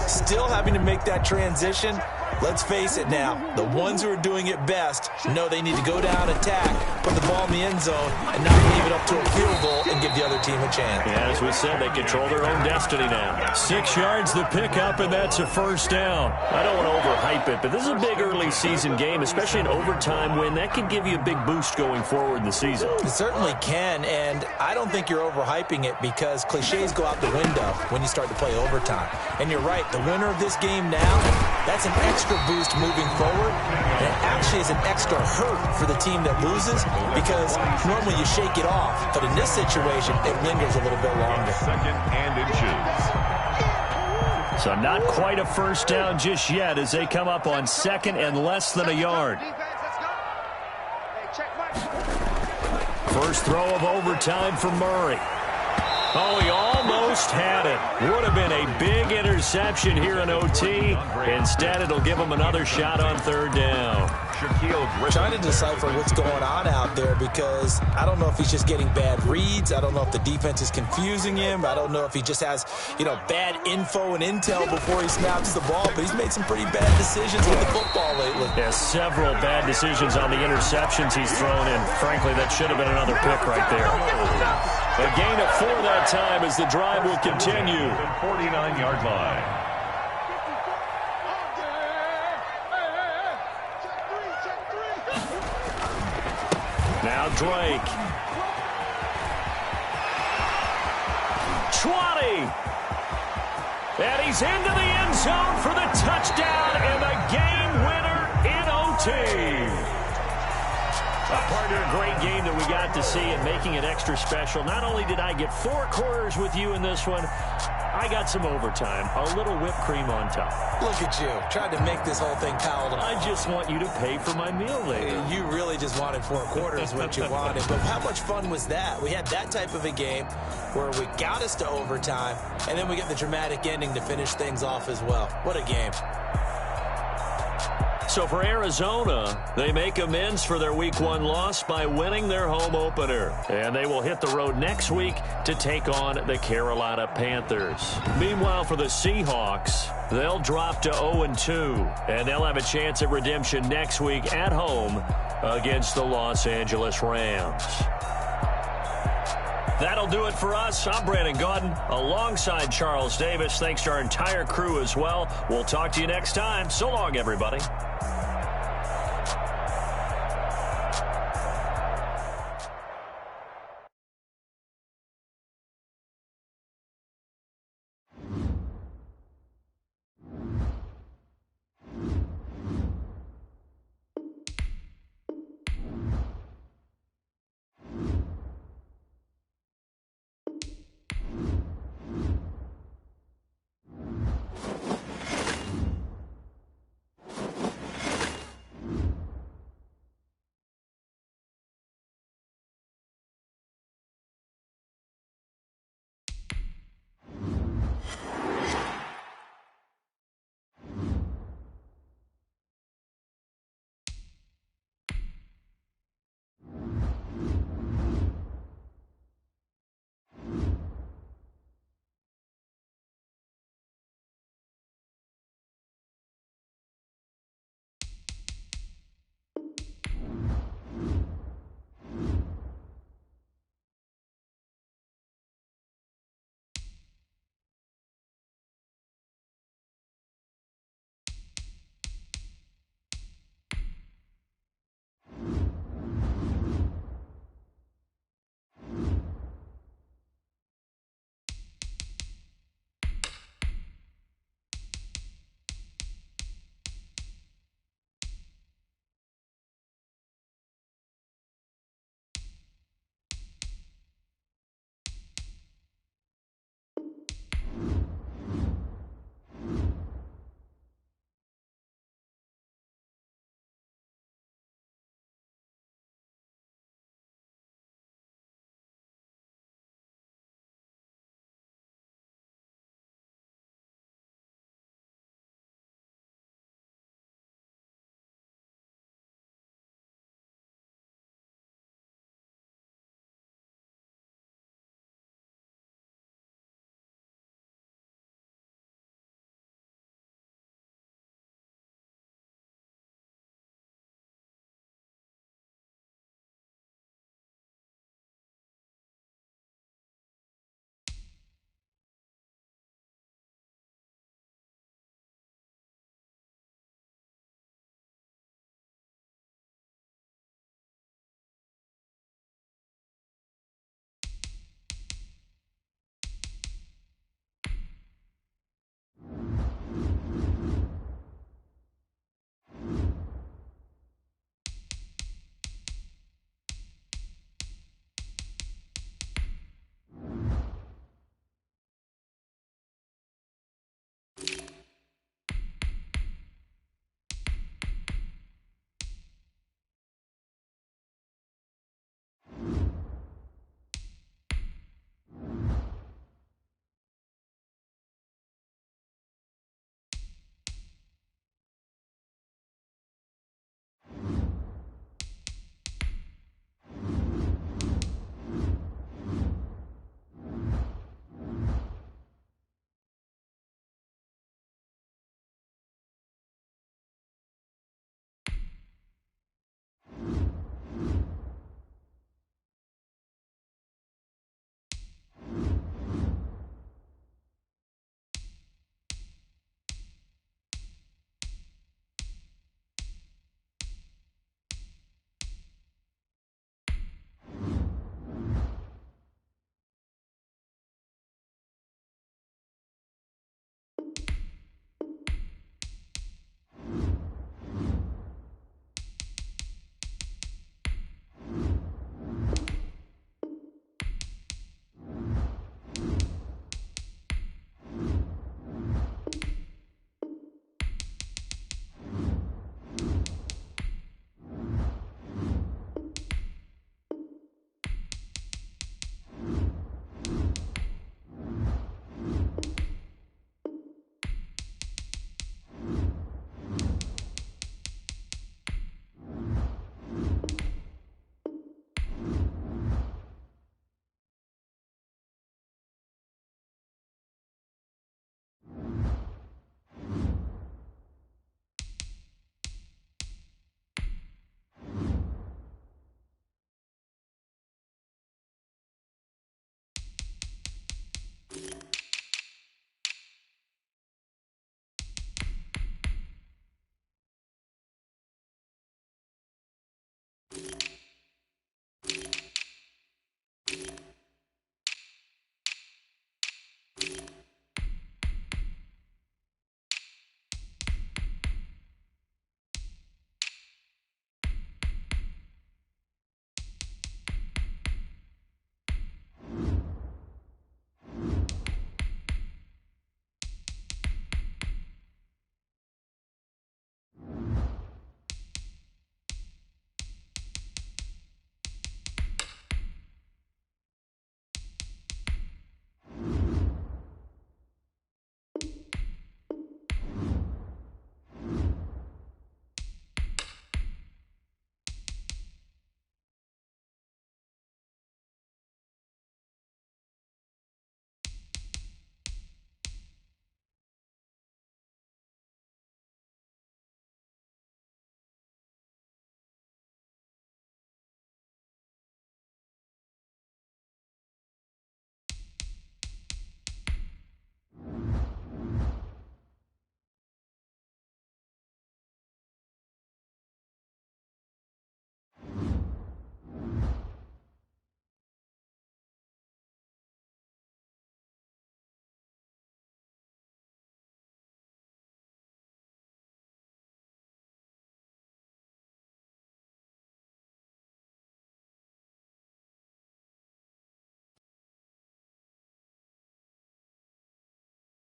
Still having to make that transition. Let's face it now, the ones who are doing it best know they need to go down, attack, put the ball in the end zone, and not leave it up to a field goal and give the other team a chance. Yeah, as we said, they control their own destiny now. 6 yards the pickup, and that's a first down. I don't want to overhype it, but this is a big early season game, especially an overtime win. That can give you a big boost going forward in the season. It certainly can, and I don't think you're overhyping it, because cliches go out the window when you start to play overtime. And you're right, the winner of this game now, that's an extra boost moving forward, and it actually is an extra hurt for the team that loses, because normally you shake it off, but in this situation it lingers a little bit longer. 2nd and inches. So not quite a first down just yet as they come up on 2nd and less than a yard. First throw of overtime for Murray. Oh, he almost had it. Would have been a big interception here in OT. Instead, it'll give him another shot on 3rd down. Trying to decipher what's going on out there, because I don't know if he's just getting bad reads. I don't know if the defense is confusing him. I don't know if he just has, bad info and intel before he snaps the ball. But he's made some pretty bad decisions with the football lately. Yeah, several bad decisions on the interceptions he's thrown in. Frankly, that should have been another pick right there. A gain of 4 that time as the drive will continue. 49-yard line. Now Drake. 20. And he's into the end zone for the touchdown and the game winner in OT. A partner, a great game that we got to see and making it extra special. Not only did I get 4 quarters with you in this one, I got some overtime, a little whipped cream on top. Look at you, tried to make this whole thing palatable. I just want you to pay for my meal later. You really just wanted 4 quarters, what you wanted. But how much fun was that? We had that type of a game where we got us to overtime, and then we get the dramatic ending to finish things off as well. What a game. So for Arizona, they make amends for their Week 1 loss by winning their home opener. And they will hit the road next week to take on the Carolina Panthers. Meanwhile, for the Seahawks, they'll drop to 0-2. And they'll have a chance at redemption next week at home against the Los Angeles Rams. That'll do it for us. I'm Brandon Gaudin alongside Charles Davis. Thanks to our entire crew as well. We'll talk to you next time. So long, everybody.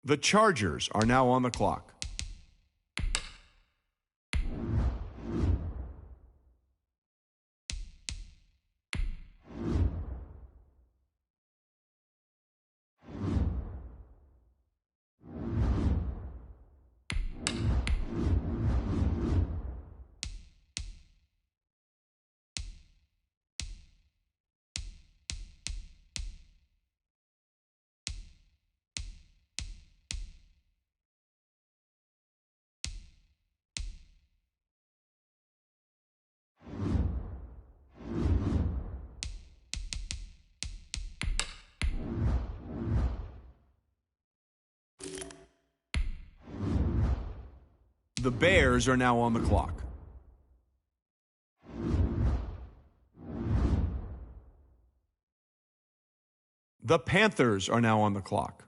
The Chargers are now on the clock. The Bears are now on the clock. The Panthers are now on the clock.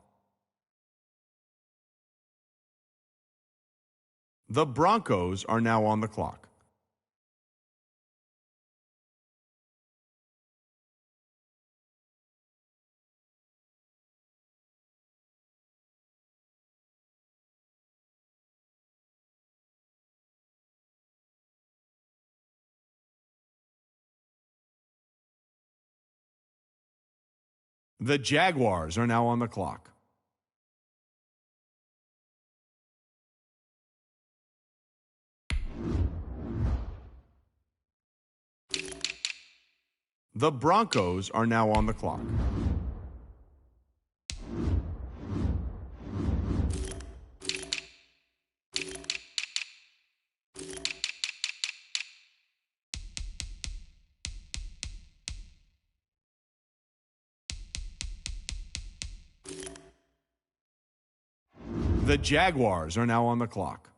The Broncos are now on the clock. The Jaguars are now on the clock. The Broncos are now on the clock. The Jaguars are now on the clock.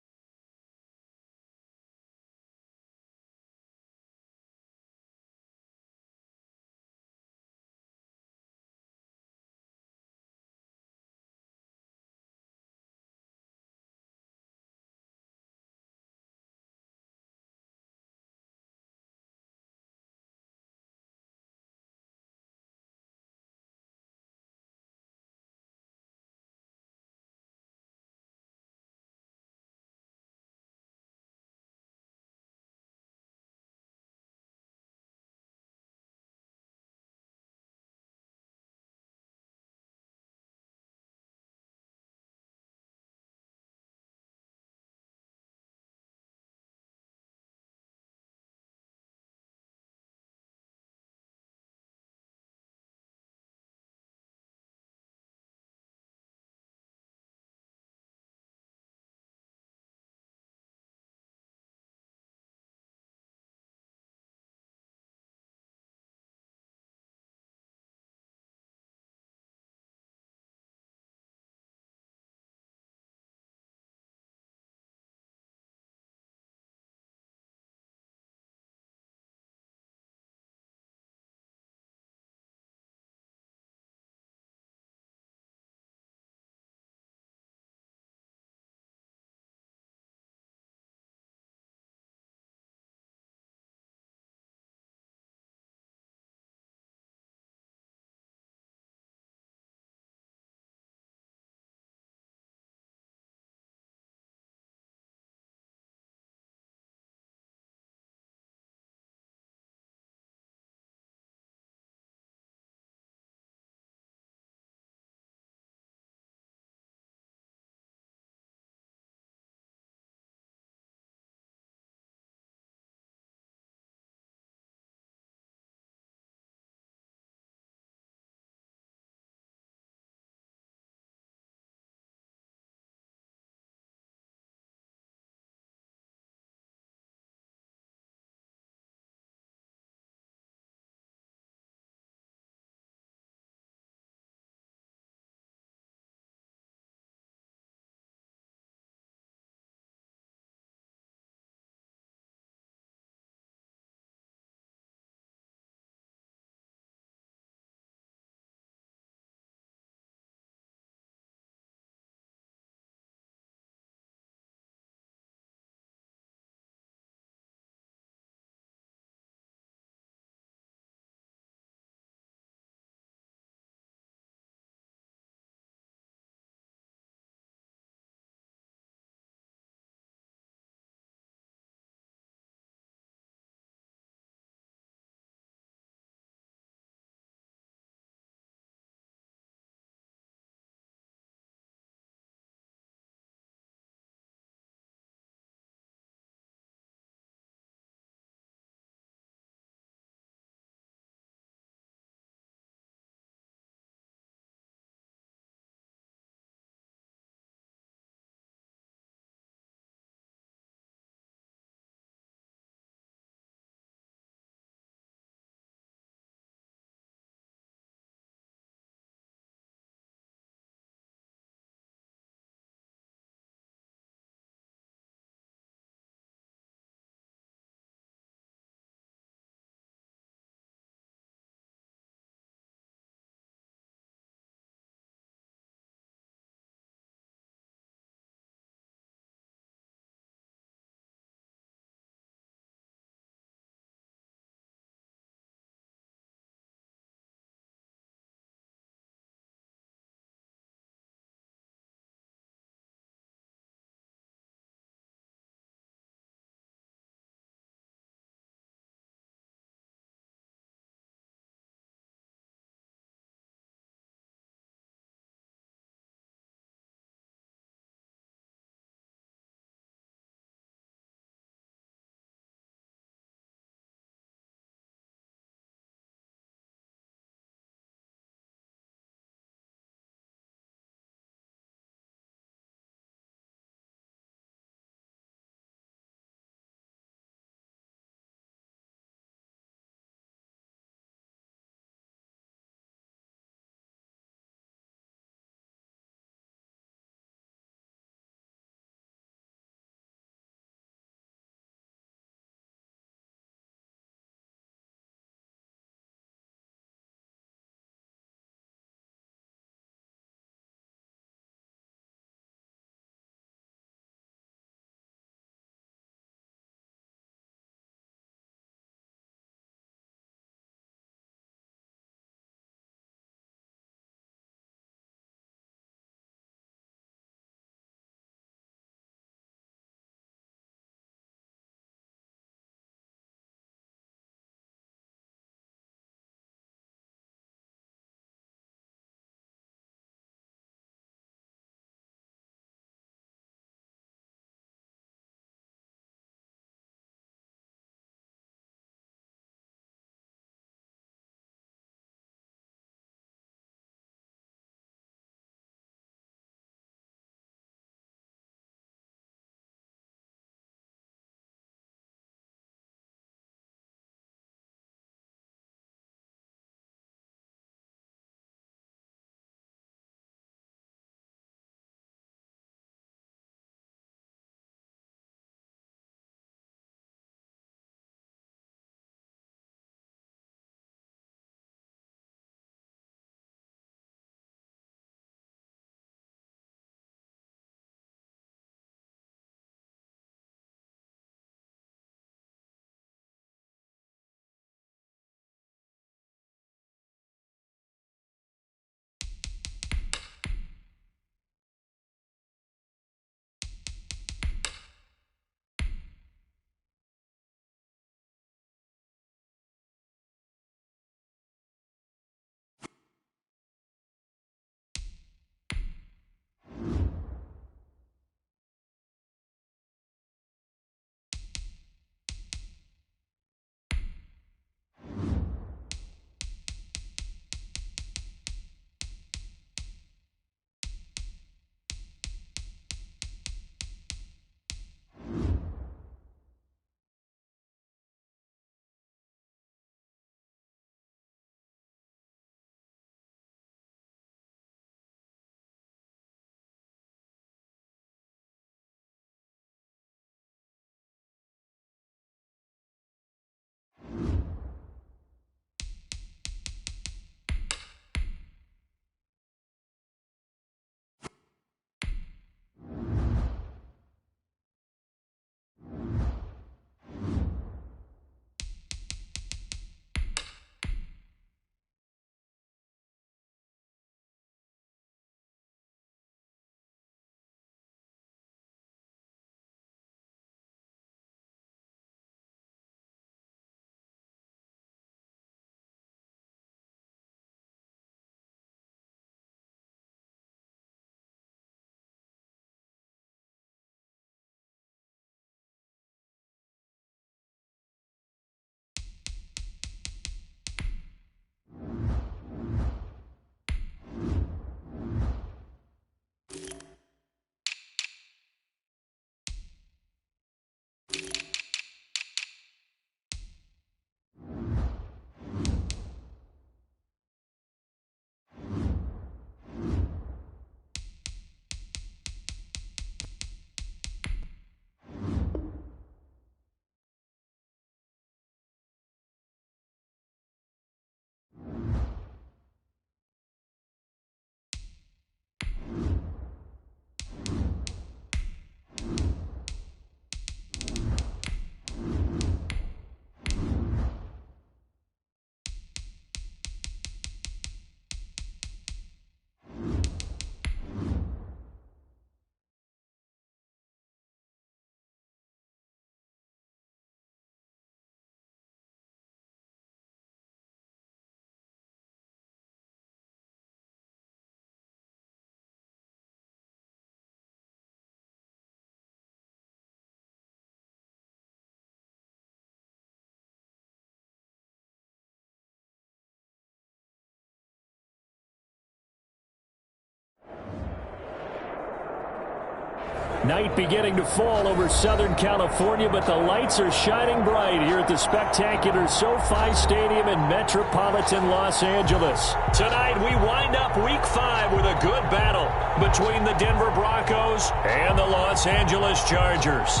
Night beginning to fall over Southern California, but the lights are shining bright here at the spectacular SoFi Stadium in metropolitan Los Angeles. Tonight, we wind up Week 5 with a good battle between the Denver Broncos and the Los Angeles Chargers.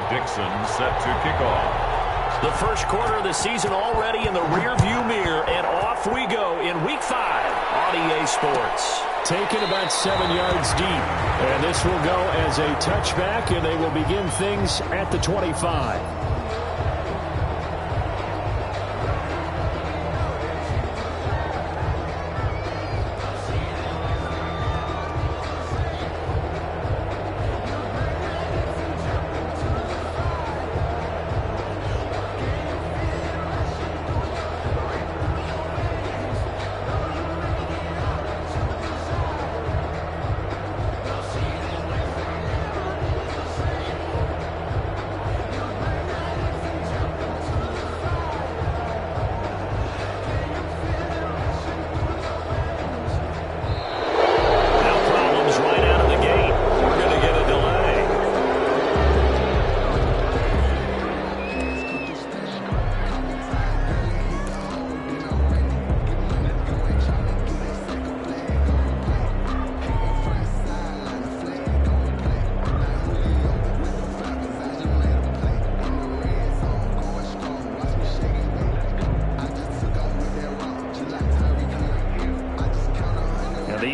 Dixon set to kick off. The first quarter of the season already in the rearview mirror, and off we go in Week 5 on EA Sports. Taken about 7 yards deep, and this will go as a touchback, and they will begin things at the 25.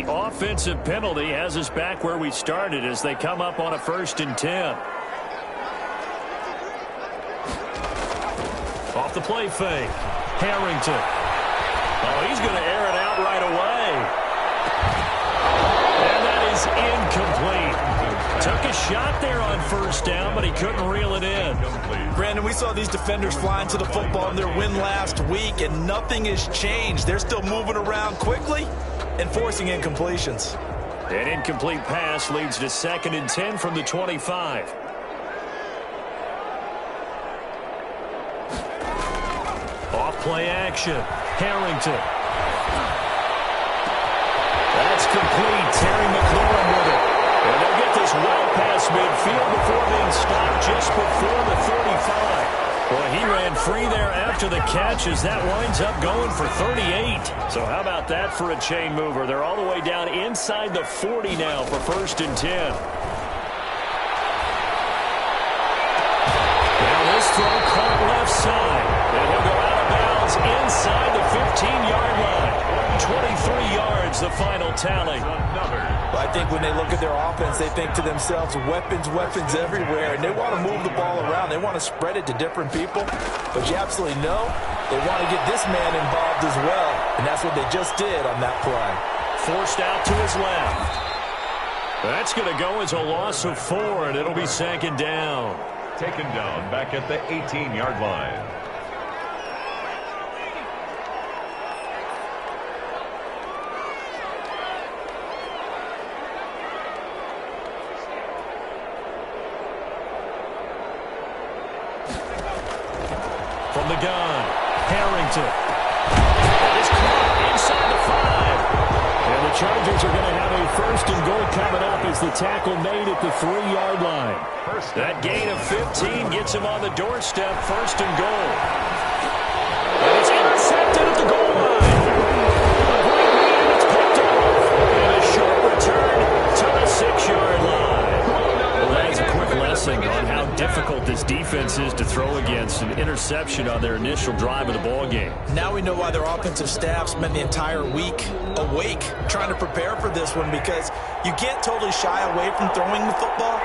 Offensive penalty has us back where we started as they come up on a 1st and 10. Off the play fake. Harrington. Oh, he's going to air it out right away. And that is incomplete. Took a shot there on 1st down, but he couldn't reel it in. Brandon, we saw these defenders flying to the football in their win last week, and nothing has changed. They're still moving around quickly and forcing incompletions. An incomplete pass leads to 2nd and 10 from the 25. Off play action. Harrington. That's complete. Terry McLaurin with it. And they'll get this well past midfield before being stopped just before the 35. Well, he ran free there after the catch as that winds up going for 38. So how about that for a chain mover? They're all the way down inside the 40 now for 1st and 10. Now this throw caught left side. And he'll go out of bounds inside the 15-yard line. 23 yards, the final tally. I think when they look at their offense, they think to themselves, weapons, weapons everywhere, and they want to move the ball around. They want to spread it to different people, but you absolutely know they want to get this man involved as well, and that's what they just did on that play. Forced out to his left. That's going to go as a loss of 4, and it'll be 2nd down. Taken down back at the 18-yard line. From the gun, Harrington. That is caught inside the 5. And the Chargers are going to have a 1st and goal coming up as the tackle made at the 3-yard line. That gain of 15 gets him on the doorstep, 1st and goal. And it's intercepted at the goal line. A great read, it's picked off. And a short return to the 6-yard line. Well, that is a quick lesson on how difficult this defense is to throw against. An interception on their initial drive of the ball game. Now we know why their offensive staff spent the entire week awake trying to prepare for this one, because you can't totally shy away from throwing the football,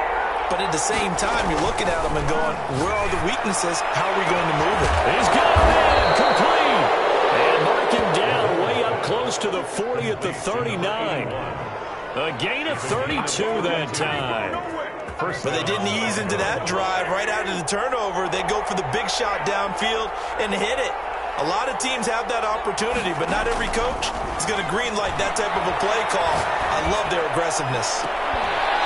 but at the same time you're looking at them and going, where are the weaknesses? How are we going to move it? He's got it in, complete. And mark him down way up close to the 40 at the 39. A gain of 32 that time. But they didn't ease into that drive right out of the turnover. They go for the big shot downfield and hit it. A lot of teams have that opportunity, but not every coach is going to greenlight that type of a play call. I love their aggressiveness.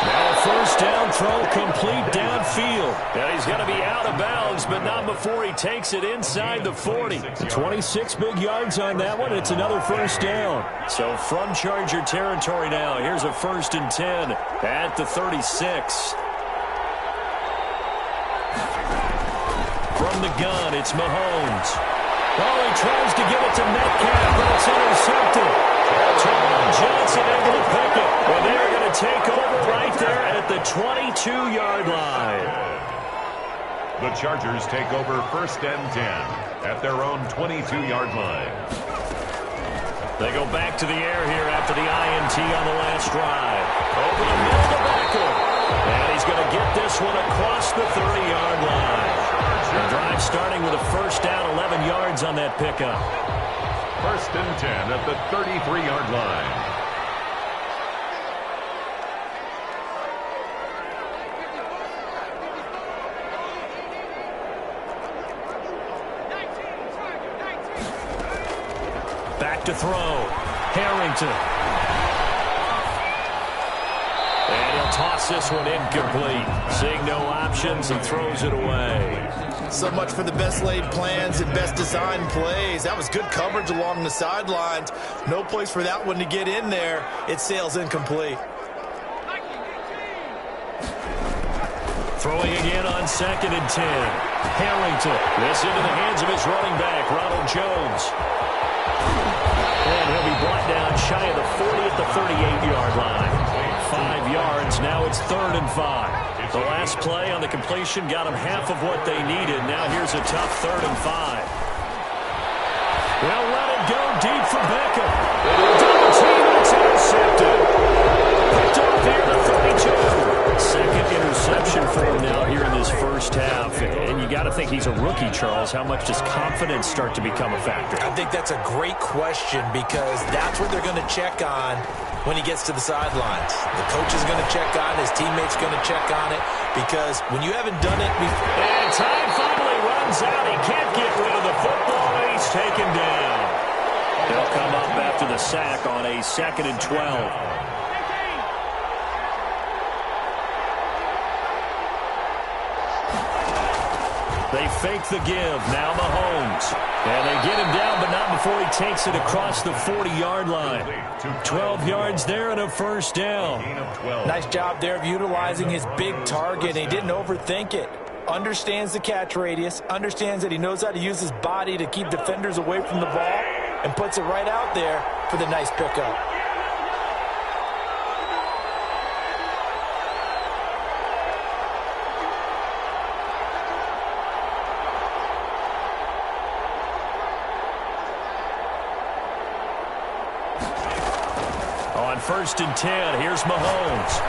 Now a first down throw complete downfield. And he's going to be out of bounds, but not before he takes it inside the 40. 26 big yards on that one. It's another first down. So from Charger territory now, here's a 1st and 10 at the 36. From the gun, it's Mahomes. Oh, he tries to give it to Metcalf, but it's intercepted. Terrell Johnson able to pick it. Well, they're going to take over right there at the 22-yard line. The Chargers take over 1st and 10 at their own 22-yard line. They go back to the air here after the INT on the last drive. Over the middle to Beckham. And he's going to get this one across the 30-yard line. The drive starting with a first down, 11 yards on that pickup. 1st and 10 at the 33-yard line. Back to throw. Harrington. And he'll toss this one incomplete. Seeing no options and throws it away. So much for the best laid plans and best designed plays. That was good coverage along the sidelines. No place for that one to get in there. It sails incomplete. Throwing again on 2nd and 10. Harrington. This into the hands of his running back, Ronald Jones. And he'll be brought down shy of the 40 at the 38-yard line. 5 yards. Now it's 3rd and 5. The last play on the completion got them half of what they needed. Now here's a tough 3rd and 5. They'll let it go deep for Beckham. Double team, it's intercepted. Picked off here to 32. 2nd interception for him now here in this first half. And you got to think he's a rookie, Charles. How much does confidence start to become a factor? I think that's a great question because that's what they're going to check on when he gets to the sidelines. The coach is going to check on it. His teammates going to check on it because when you haven't done it before. And time finally runs out. He can't get rid of the football, and he's taken down. He'll come up after the sack on a 2nd and 12. They fake the give. Now Mahomes. And they get him down, but not before he takes it across the 40-yard line. 12 yards there and a first down. Nice job there of utilizing his big target. He didn't overthink it. Understands the catch radius. Understands that he knows how to use his body to keep defenders away from the ball. And puts it right out there for the nice pickup. On 1st and 10, here's Mahomes.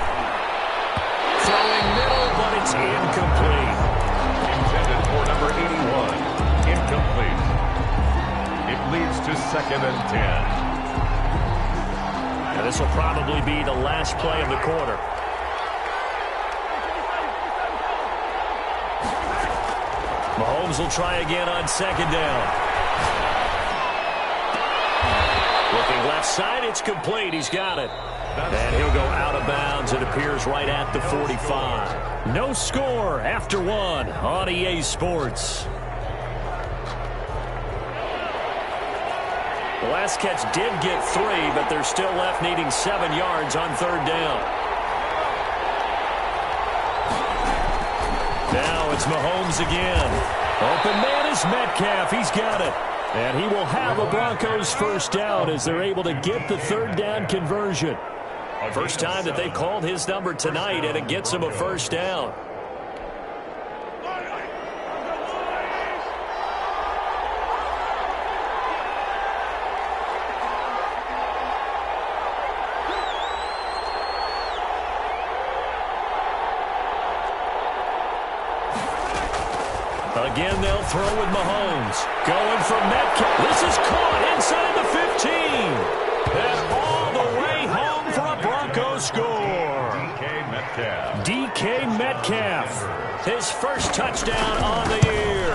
Throwing middle, but it's incomplete. Intended for number 81. Incomplete. It leads to 2nd and 10. And this will probably be the last play of the quarter. Mahomes will try again on 2nd down. Looking left side, it's complete. He's got it. And he'll go out of bounds. It appears right at the 45. No score after 1 on EA Sports. The last catch did get 3, but they're still left needing 7 yards on 3rd down. Now it's Mahomes again. Open man is Metcalf. He's got it. And he will have a Broncos first down as they're able to get the 3rd down conversion. First time that they've called his number tonight, and it gets him a first down. Again, they'll throw with Mahomes. Going for Metcalf. This is caught inside the 15. And all the way home for a Broncos score. DK Metcalf. DK Metcalf. His first touchdown on the year.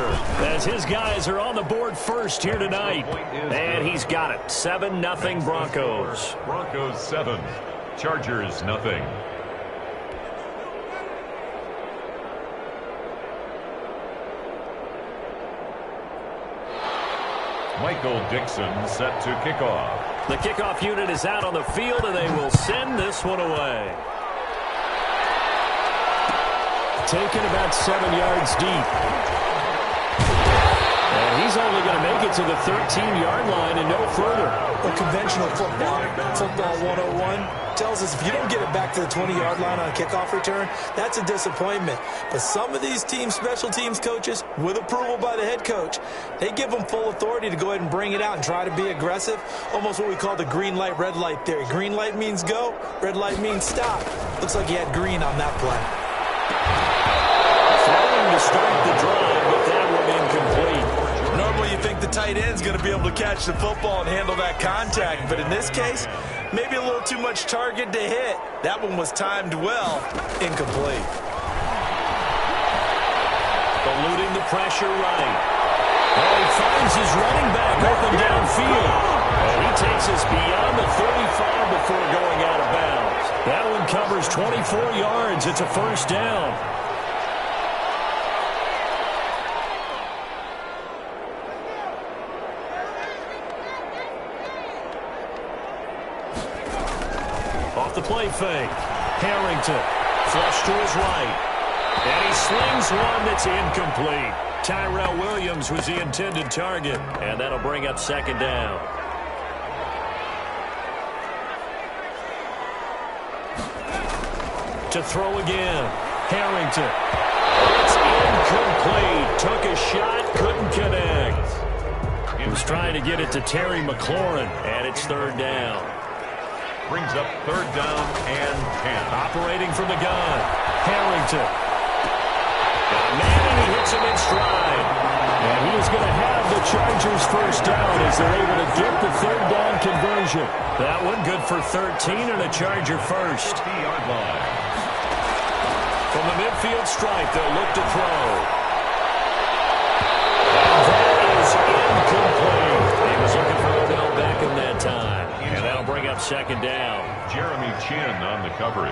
As his guys are on the board first here tonight. And he's got it. 7-0 Broncos. Broncos 7. Chargers 0. Michael Dixon set to kick off. The kickoff unit is out on the field, and they will send this one away. Taken about 7 yards deep. And he's only going to make it to the 13-yard line and no further. Well, conventional football 101, tells us if you don't get it back to the 20-yard line on a kickoff return, that's a disappointment. But some of these team special teams coaches, with approval by the head coach, they give them full authority to go ahead and bring it out and try to be aggressive, almost what we call the green light, red light theory. Green light means go, red light means stop. Looks like he had green on that play. Throwing to start the drive, but that one incomplete. Normally you think the tight end's going to be able to catch the football and handle that contact, but in this case, maybe a little too much target to hit. That one was timed well, incomplete. Eluding the pressure right. Oh, he finds his running back open downfield. And he takes us beyond the 35 before going out of bounds. That one covers 24 yards. It's a first down. Off the play fake. Harrington. Flush to his right. And he slings one that's incomplete. Tyrell Williams was the intended target. And that'll bring up second down. To throw again. Harrington. It's incomplete. Took a shot. Couldn't connect. He was trying to get it to Terry McLaurin. And it's third down. Brings up third down and 10. Operating from the gun. Harrington. Got a man and he hits him in stride. And he is going to have the Chargers first down as they're able to get the third down conversion. That one good for 13 and a Charger first. 50-yard line. From the midfield stripe, they'll look to throw. And that is incomplete. He was looking for Odell Beckham that time. And that'll bring up second down. Jeremy Chin on the coverage.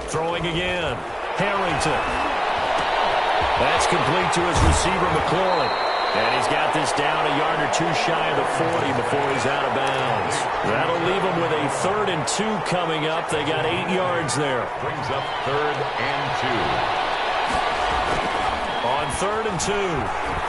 Throwing again. Harrington. That's complete to his receiver, McLaurin. And he's got this down a yard or two shy of the 40 before he's out of bounds. That'll leave him with a 3rd and 2 coming up. They got 8 yards there. Brings up 3rd and 2. On 3rd and 2,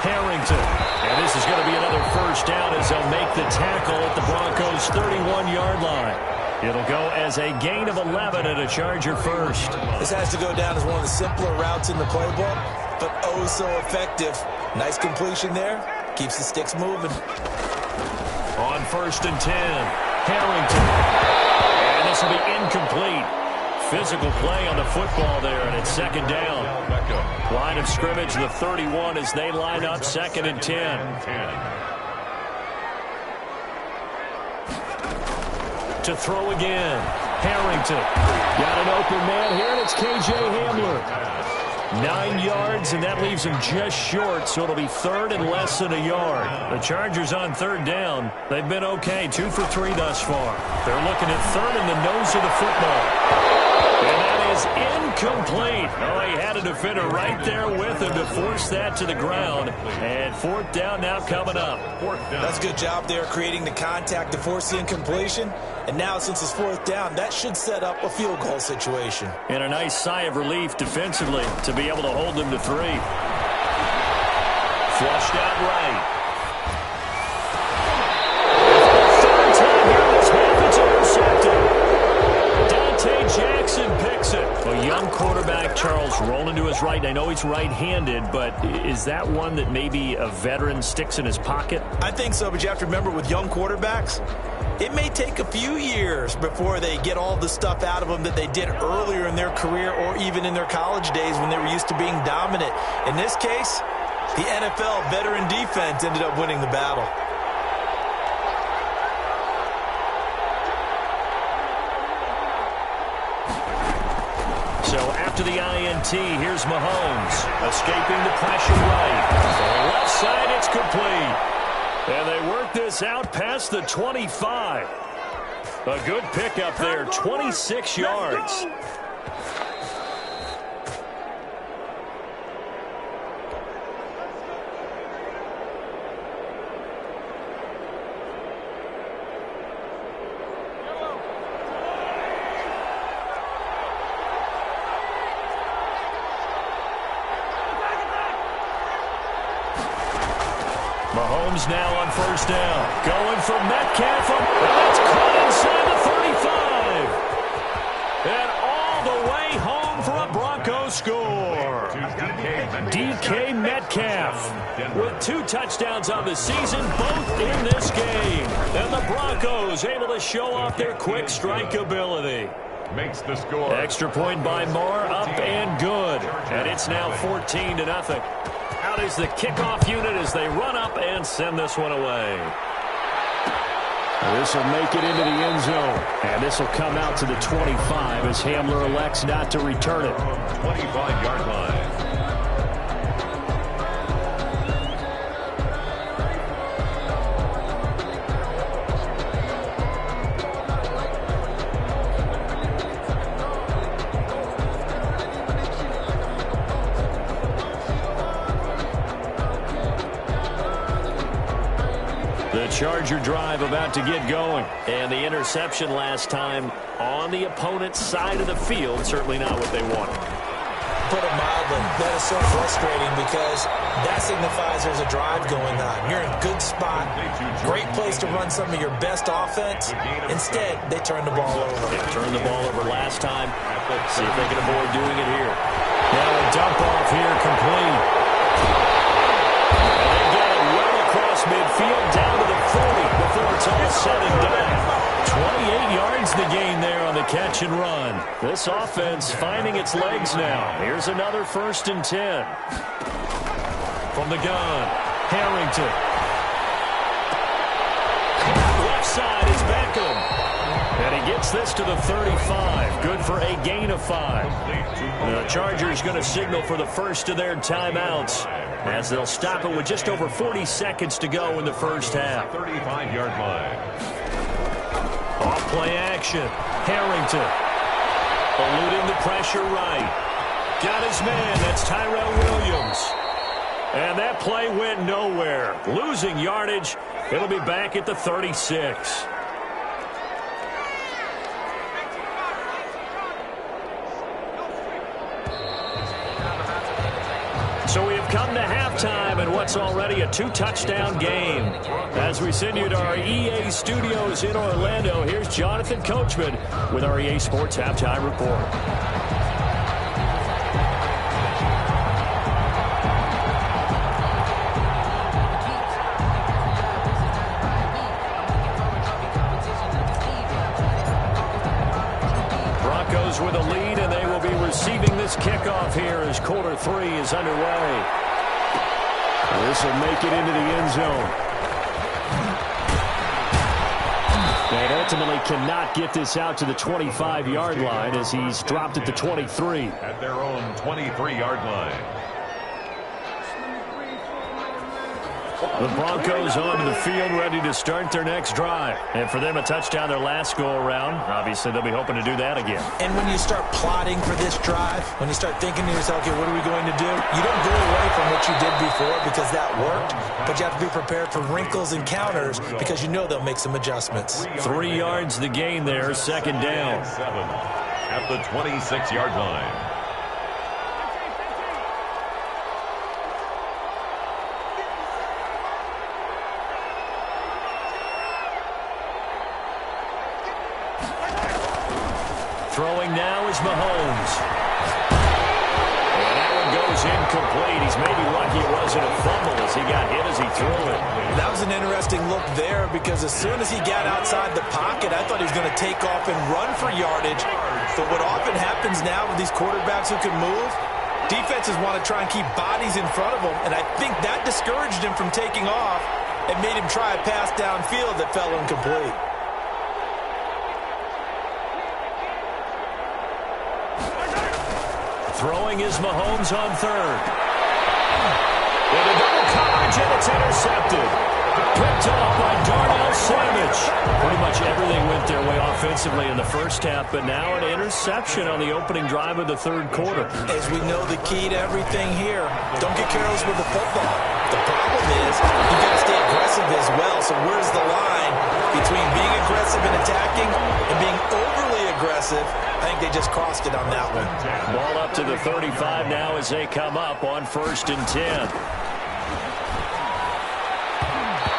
Harrington. And this is going to be another first down as they'll make the tackle at the Broncos' 31-yard line. It'll go as a gain of 11 and a Charger first. This has to go down as one of the simpler routes in the playbook, but oh so effective. Nice completion there. Keeps the sticks moving. On 1st and 10, Harrington. And this will be incomplete. Physical play on the football there, and it's second down. Line of scrimmage, the 31 as they line up 2nd and 10. To throw again. Harrington. Got an open man here, and it's K.J. Hamler. 9 yards, and that leaves him just short, so it'll be 3rd and less than a yard. The Chargers on 3rd down. They've been okay, 2 for 3 thus far. They're looking at 3rd in the nose of the football. And that is incomplete. Oh, he had a defender right there with him to force that to the ground. And 4th down now coming up. That's a good job there creating the contact to force the incompletion. And now since it's 4th down, that should set up a field goal situation. And a nice sigh of relief defensively to be able to hold them to 3. Flushed out right. Third time here this half, it's intercepted. Jackson picks it. A young quarterback, Charles, rolling to his right. I know he's right-handed, but is that one that maybe a veteran sticks in his pocket? I think so, but you have to remember with young quarterbacks, it may take a few years before they get all the stuff out of them that they did earlier in their career or even in their college days when they were used to being dominant. In this case, the NFL veteran defense ended up winning the battle. So after the INT, here's Mahomes escaping the pressure right. On the left side, it's complete. And they work this out past the 25. A good pickup there, 26 yards. Mahomes now on first down. Going for Metcalf. That's caught inside the 35. And all the way home for a Broncos score. DK Metcalf with 2 touchdowns on the season, both in this game. And the Broncos able to show off their quick strike ability. Makes the score. Extra point by Moore, up and good. And it's now 14-0. Out is the kickoff unit as they run up and send this one away. This will make it into the end zone. And this will come out to the 25 as Hamler elects not to return it. 25-yard line. Charger drive about to get going. And the interception last time on the opponent's side of the field, certainly not what they wanted. Put it mildly, that is so frustrating because that signifies there's a drive going on. You're in a good spot, great place to run some of your best offense. Instead, they turn the ball over. They turned the ball over last time. Let's see if they can avoid doing it here. Now a dump off here complete. And they get it well across midfield down to the 40 before it's all said and done. 28 yards the gain there on the catch and run. This offense finding its legs now. Here's another 1st and 10. From the gun, Harrington. Left side is Beckham. And he gets this to the 35. Good for a gain of 5. The Chargers going to signal for the first of their timeouts as they'll stop it with just over 40 seconds to go in the first half. 35-yard line. Off play action. Harrington. Eluding the pressure right. Got his man. That's Tyrell Williams. And that play went nowhere. Losing yardage. It'll be back at the 36. So we have come to halftime in what's already a 2-touchdown game. As we send you to our EA studios in Orlando, here's Jonathan Coachman with our EA Sports Halftime Report. Broncos with a lead, and they will be receiving this kickoff here as quarter 3 is underway. This will make it into the end zone. And ultimately cannot get this out to the 25-yard line as he's dropped at the 23. At their own 23-yard line. The Broncos onto the field ready to start their next drive. And for them, a touchdown their last go-around. Obviously, they'll be hoping to do that again. And when you start plotting for this drive, when you start thinking to yourself, okay, what are we going to do? You don't go away from what you did before because that worked, but you have to be prepared for wrinkles and counters because you know they'll make some adjustments. 3 yards the gain there, 2nd down. 7 at the 26-yard line. Throwing now is Mahomes. And that one goes incomplete. He's maybe lucky it wasn't a fumble as he got hit as he threw it. That was an interesting look there because as soon as he got outside the pocket, I thought he was going to take off and run for yardage. But what often happens now with these quarterbacks who can move, defenses want to try and keep bodies in front of them, and I think that discouraged him from taking off and made him try a pass downfield that fell incomplete. Throwing is Mahomes on 3rd. Into double coverage, and it's intercepted. Picked off by Darnell Savage. Pretty much everything went their way offensively in the first half, but now an interception on the opening drive of the third quarter. As we know, the key to everything here, don't get careless with the football. The problem is you've got to stay aggressive as well. So where's the line between being aggressive and attacking and being overly aggressive? I think they just crossed it on that one. Ball up to the 35 now as they come up on 1st and 10.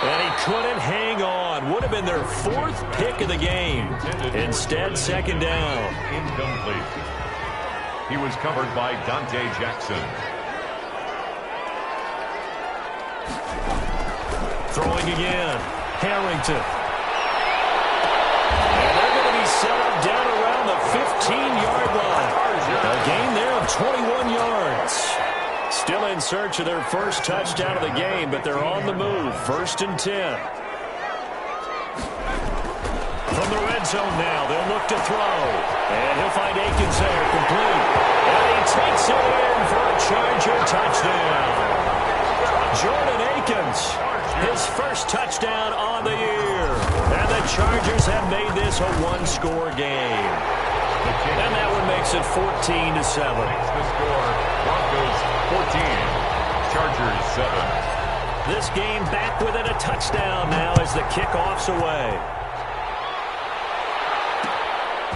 And he couldn't hang on. Would have been their 4th pick of the game. Instead, 2nd down. Incomplete. He was covered by Dante Jackson. Throwing again. Harrington. And they're going to be set up down around the 15-yard line. A gain there of 21 yards. Still in search of their first touchdown of the game, but they're on the move. 1st and 10. From the red zone now, they'll look to throw. And he'll find Akins there, complete. And he takes it in for a Charger touchdown. Jordan Akins, his first touchdown on the year. And the Chargers have made this a one-score game. And that one makes it 14-7. The score, Broncos 14, Chargers 7. This game back within a touchdown now as the kickoff's away.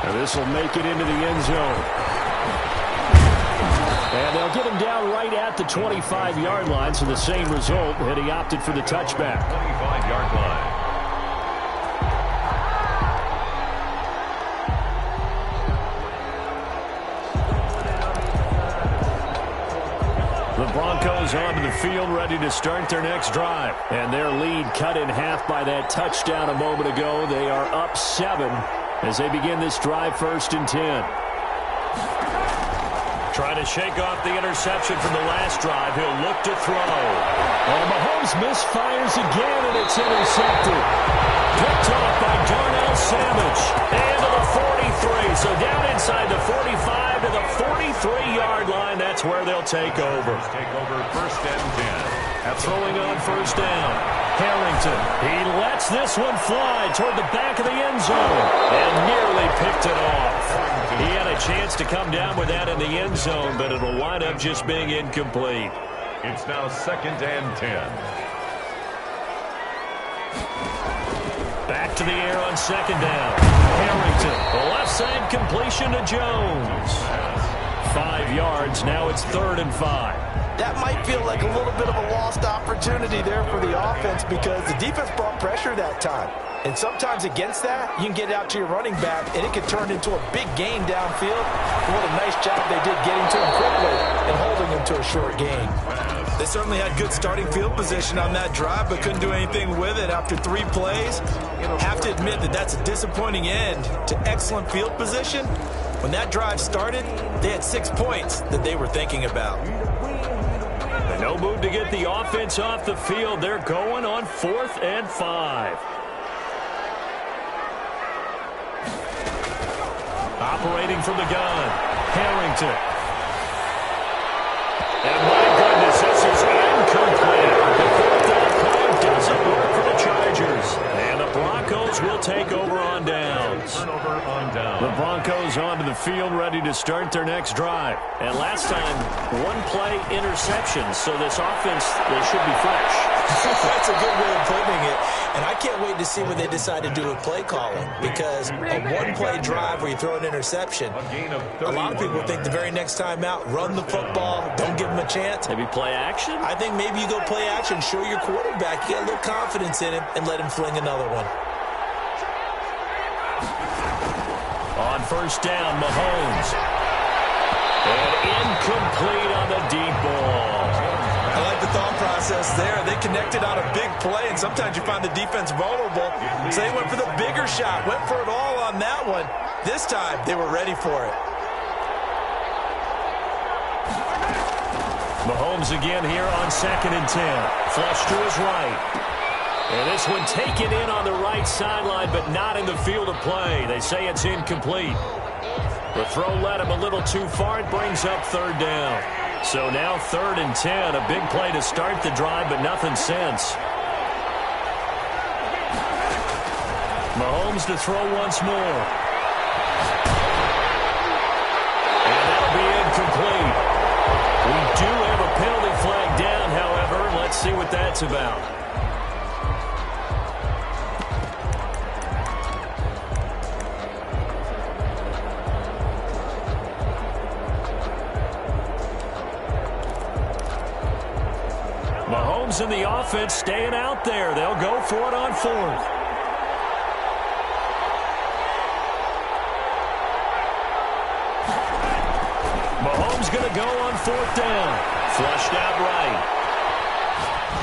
And this will make it into the end zone. And they'll get him down right at the 25-yard line, so the same result, and he opted for the touchback. 25-yard line. The Broncos onto the field, ready to start their next drive. And their lead cut in half by that touchdown a moment ago. They are up 7 as they begin this drive, 1st and 10. Trying to shake off the interception from the last drive. He'll look to throw. And Mahomes misfires again, and it's intercepted. Picked off by Darnell Savage. And to the 43. So down inside the 45 to the 43-yard line. That's where they'll take over. Take over 1st and 10. Throwing on 1st down. Harrington. He lets this one fly toward the back of the end zone. And nearly picked it off. He had a chance to come down with that in the end zone, but it'll wind up just being incomplete. It's now 2nd and 10. Back to the air on 2nd down. Harrington, the left side completion to Jones. 5 yards, now it's 3rd and 5. That might feel like a little bit of a lost opportunity there for the offense because the defense brought pressure that time. And sometimes against that, you can get it out to your running back, and it can turn into a big gain downfield. And what a nice job they did getting to him quickly and holding him to a short gain. They certainly had good starting field position on that drive, but couldn't do anything with it after 3 plays. Have to admit that that's a disappointing end to excellent field position. When that drive started, they had 6 points that they were thinking about. No move to get the offense off the field. They're going on 4th and 5. Operating from the gun, Harrington. And my goodness, this is incomplete. The 4th down play doesn't work for the Chargers. And the Broncos will take over on downs. Turnover on down. The Broncos onto the field, ready to start their next drive. And last time, 1-play interception, so this offense, they should be fresh. That's a good way of putting it. And I can't wait to see what they decide to do with play calling, because a 1-play drive where you throw an interception, a lot of people think the very next time out, run the football, don't give them a chance. Maybe play action? I think maybe you go play action, show your quarterback, you get a little confidence in him, and let him fling another one. On 1st down, Mahomes. And incomplete on the deep ball. I like the thought process there. They connected on a big play, and sometimes you find the defense vulnerable. So they went for the bigger shot, went for it all on that one. This time, they were ready for it. Mahomes again here on 2nd and 10. Flush to his right. And this one taken in on the right sideline, but not in the field of play. They say it's incomplete. The throw led him a little too far. It brings up 3rd down. So now 3rd and 10. A big play to start the drive, but nothing since. Mahomes to throw once more. And that'll be incomplete. We do have a penalty flag down, however. Let's see what that's about. Mahomes and the offense staying out there. They'll go for it on 4th. Mahomes going to go on 4th down. Flushed out right.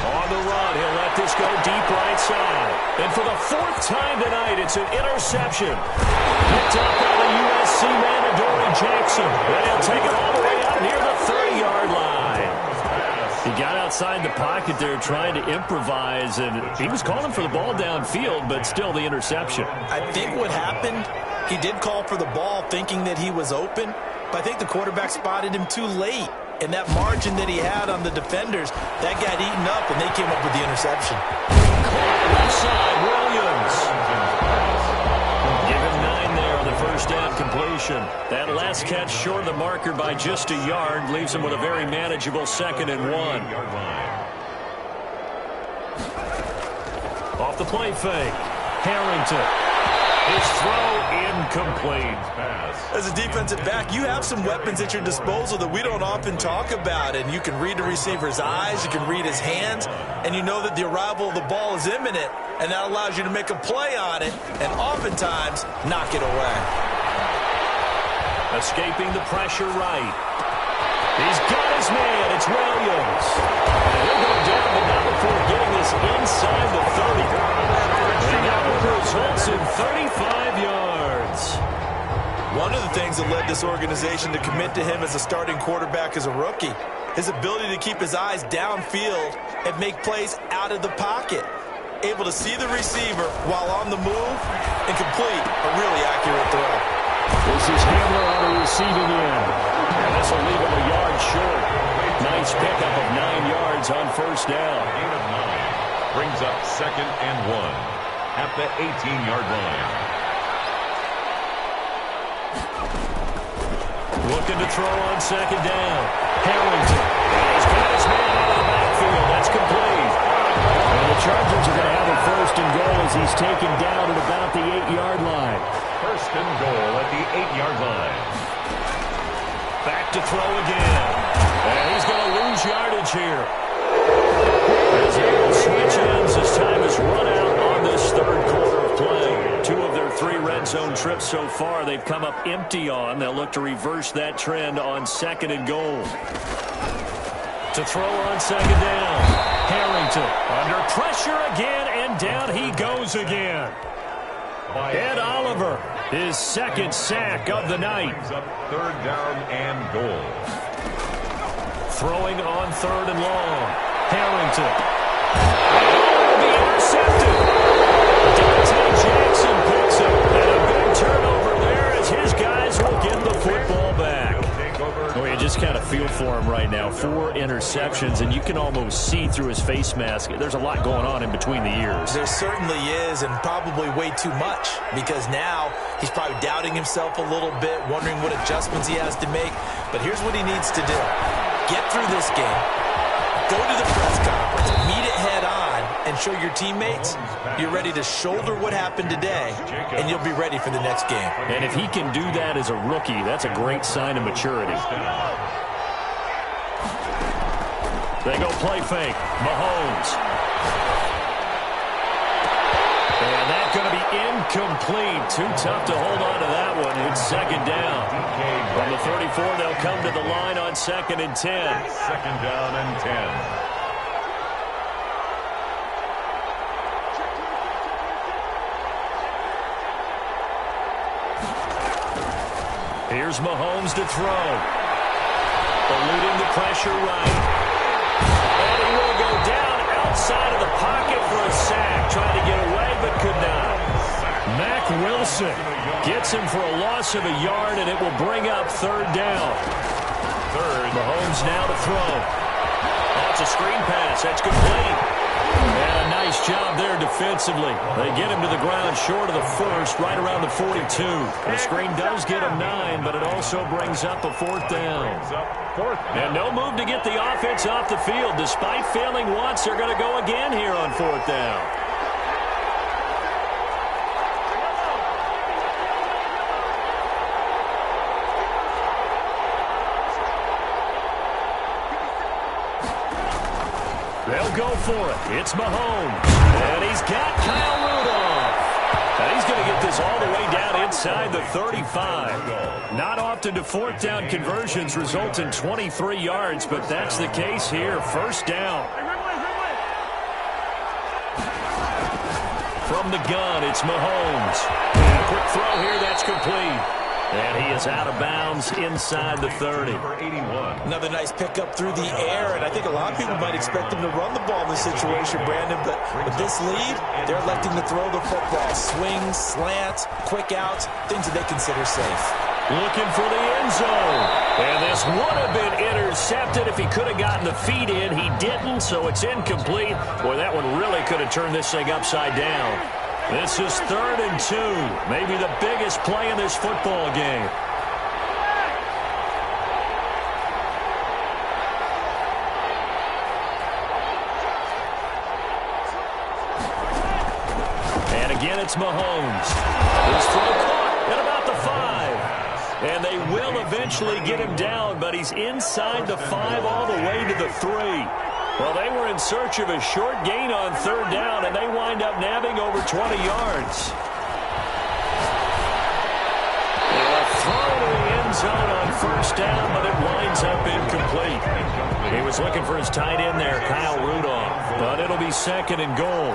On the run, he'll let this go deep right side. And for the 4th time tonight, it's an interception. Picked up by the USC man, Adoree Jackson. And he'll take it all the way out near the 30-yard line. He got outside the pocket there trying to improvise, and he was calling for the ball downfield, but still the interception. I think what happened, he did call for the ball thinking that he was open, but I think the quarterback spotted him too late. And that margin that he had on the defenders, that got eaten up, and they came up with the interception. Left side, Williams. Give him 9 there on the first down completion. That last catch short of the marker by just a yard leaves him with a very manageable 2nd and 1. Off the play fake. Harrington. His throw incomplete. As a defensive back, you have some weapons at your disposal that we don't often talk about. And you can read the receiver's eyes, you can read his hands, and you know that the arrival of the ball is imminent. And that allows you to make a play on it and oftentimes knock it away. Escaping the pressure right. He's got his man. It's Williams. And he'll go down, but not before getting this inside the 30. And that results in 35 yards. One of the things that led this organization to commit to him as a starting quarterback as a rookie, his ability to keep his eyes downfield and make plays out of the pocket. Able to see the receiver while on the move and complete a really accurate throw. This is Hamler on a receiving end. And this will leave him a yard short. Nice pickup of 9 yards on first down. Gain of 9 brings up 2nd and 1 at the 18-yard line. Looking to throw on 2nd down. Harrington. He's got his man out of the backfield. That's complete. And the Chargers are going to have a 1st and goal as he's taken down at about the 8-yard line. 1st and goal at the 8-yard line. Back to throw again. And he's going to lose yardage here. As they will switch ends as time has run out on this 3rd quarter of play. 2 of their 3 red zone trips so far they've come up empty on. They'll look to reverse that trend on 2nd and goal. To throw on 2nd down. Harrington under pressure again, and down he goes again. Ed Oliver, his 2nd sack of the night. 3rd down and goal. Throwing on 3rd and long. Harrington. Oh, the intercepted. Dante Jackson picks up. And a big turnover there as his guys will get the football back. Oh, you just kind of feel for him right now. 4 interceptions, and you can almost see through his face mask. There's a lot going on in between the ears. There certainly is, and probably way too much, because now he's probably doubting himself a little bit, wondering what adjustments he has to make. But here's what he needs to do. Get through this game, go to the press conference, meet it head on, and show your teammates you're ready to shoulder what happened today, and you'll be ready for the next game. And if he can do that as a rookie, that's a great sign of maturity. They go play fake. Mahomes. And that's going to be incomplete. Too tough to hold on to that one. It's 2nd down. From the 34, they'll come to the line on 2nd and 10. 2nd down and 10. Here's Mahomes to throw. Eluding the pressure right. And he will go down outside of the pocket for a sack. Trying to get away, but could not. Mack Wilson gets him for a loss of a yard, and it will bring up 3rd down. third. Mahomes now to throw. That's a screen pass. That's complete. And a nice job there defensively. They get him to the ground short of the first, right around the 42. The screen does get him 9, but it also brings up a fourth down. And no move to get the offense off the field. Despite failing once, they're going to go again here on fourth down. They'll go for it. It's Mahomes. And he's got Kyle Rudolph. And he's going to get this all the way down inside the 35. Not often do fourth down conversions result in 23 yards, but that's the case here. First down. From the gun, it's Mahomes. And a quick throw here, that's complete. And he is out of bounds inside the 30. Another nice pickup through the air, and I think a lot of people might expect him to run the ball in this situation, Brandon, but with this lead, they're electing to throw the football. Swings, slants, quick outs, things that they consider safe. Looking for the end zone. And this would have been intercepted if he could have gotten the feet in. He didn't, so it's incomplete. Boy, that one really could have turned this thing upside down. This is 3rd and 2. Maybe the biggest play in this football game. And again, it's Mahomes. His throw caught at about the 5. And they will eventually get him down, but he's inside the 5 all the way to the 3. Well, they were in search of a short gain on 3rd down, and they wind up nabbing over 20 yards. A throw to the end zone on 1st down, but it winds up incomplete. He was looking for his tight end there, Kyle Rudolph, but it'll be 2nd and goal.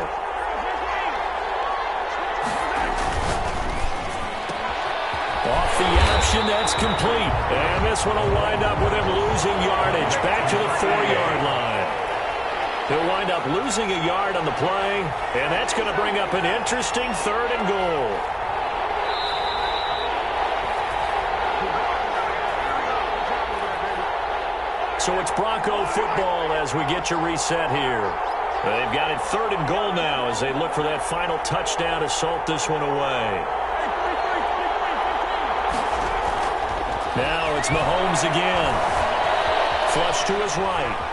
Off the option, that's complete. And this one will wind up with him losing yardage back to the 4-yard line. He'll wind up losing a yard on the play, and that's going to bring up an interesting 3rd and goal. So it's Bronco football as we get you reset here. They've got it 3rd and goal now as they look for that final touchdown to salt this one away. Now it's Mahomes again. Flush to his right.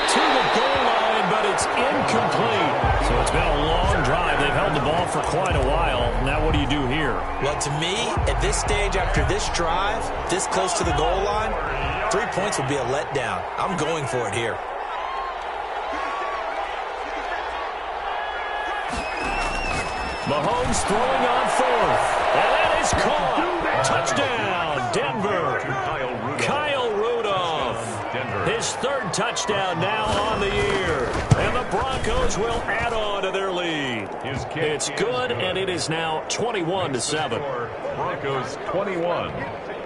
To the goal line, but it's incomplete. So it's been a long drive. They've held the ball for quite a while. Now what do you do here? Well, to me, at this stage after this drive, this close to the goal line, 3 points would be a letdown. I'm going for it here. Mahomes throwing on 4th. And that is caught. Touchdown, Denver. Kyle Rudolph. His 3rd touchdown now on the year. And the Broncos will add on to their lead. It's good, and it is now 21-7. Broncos 21,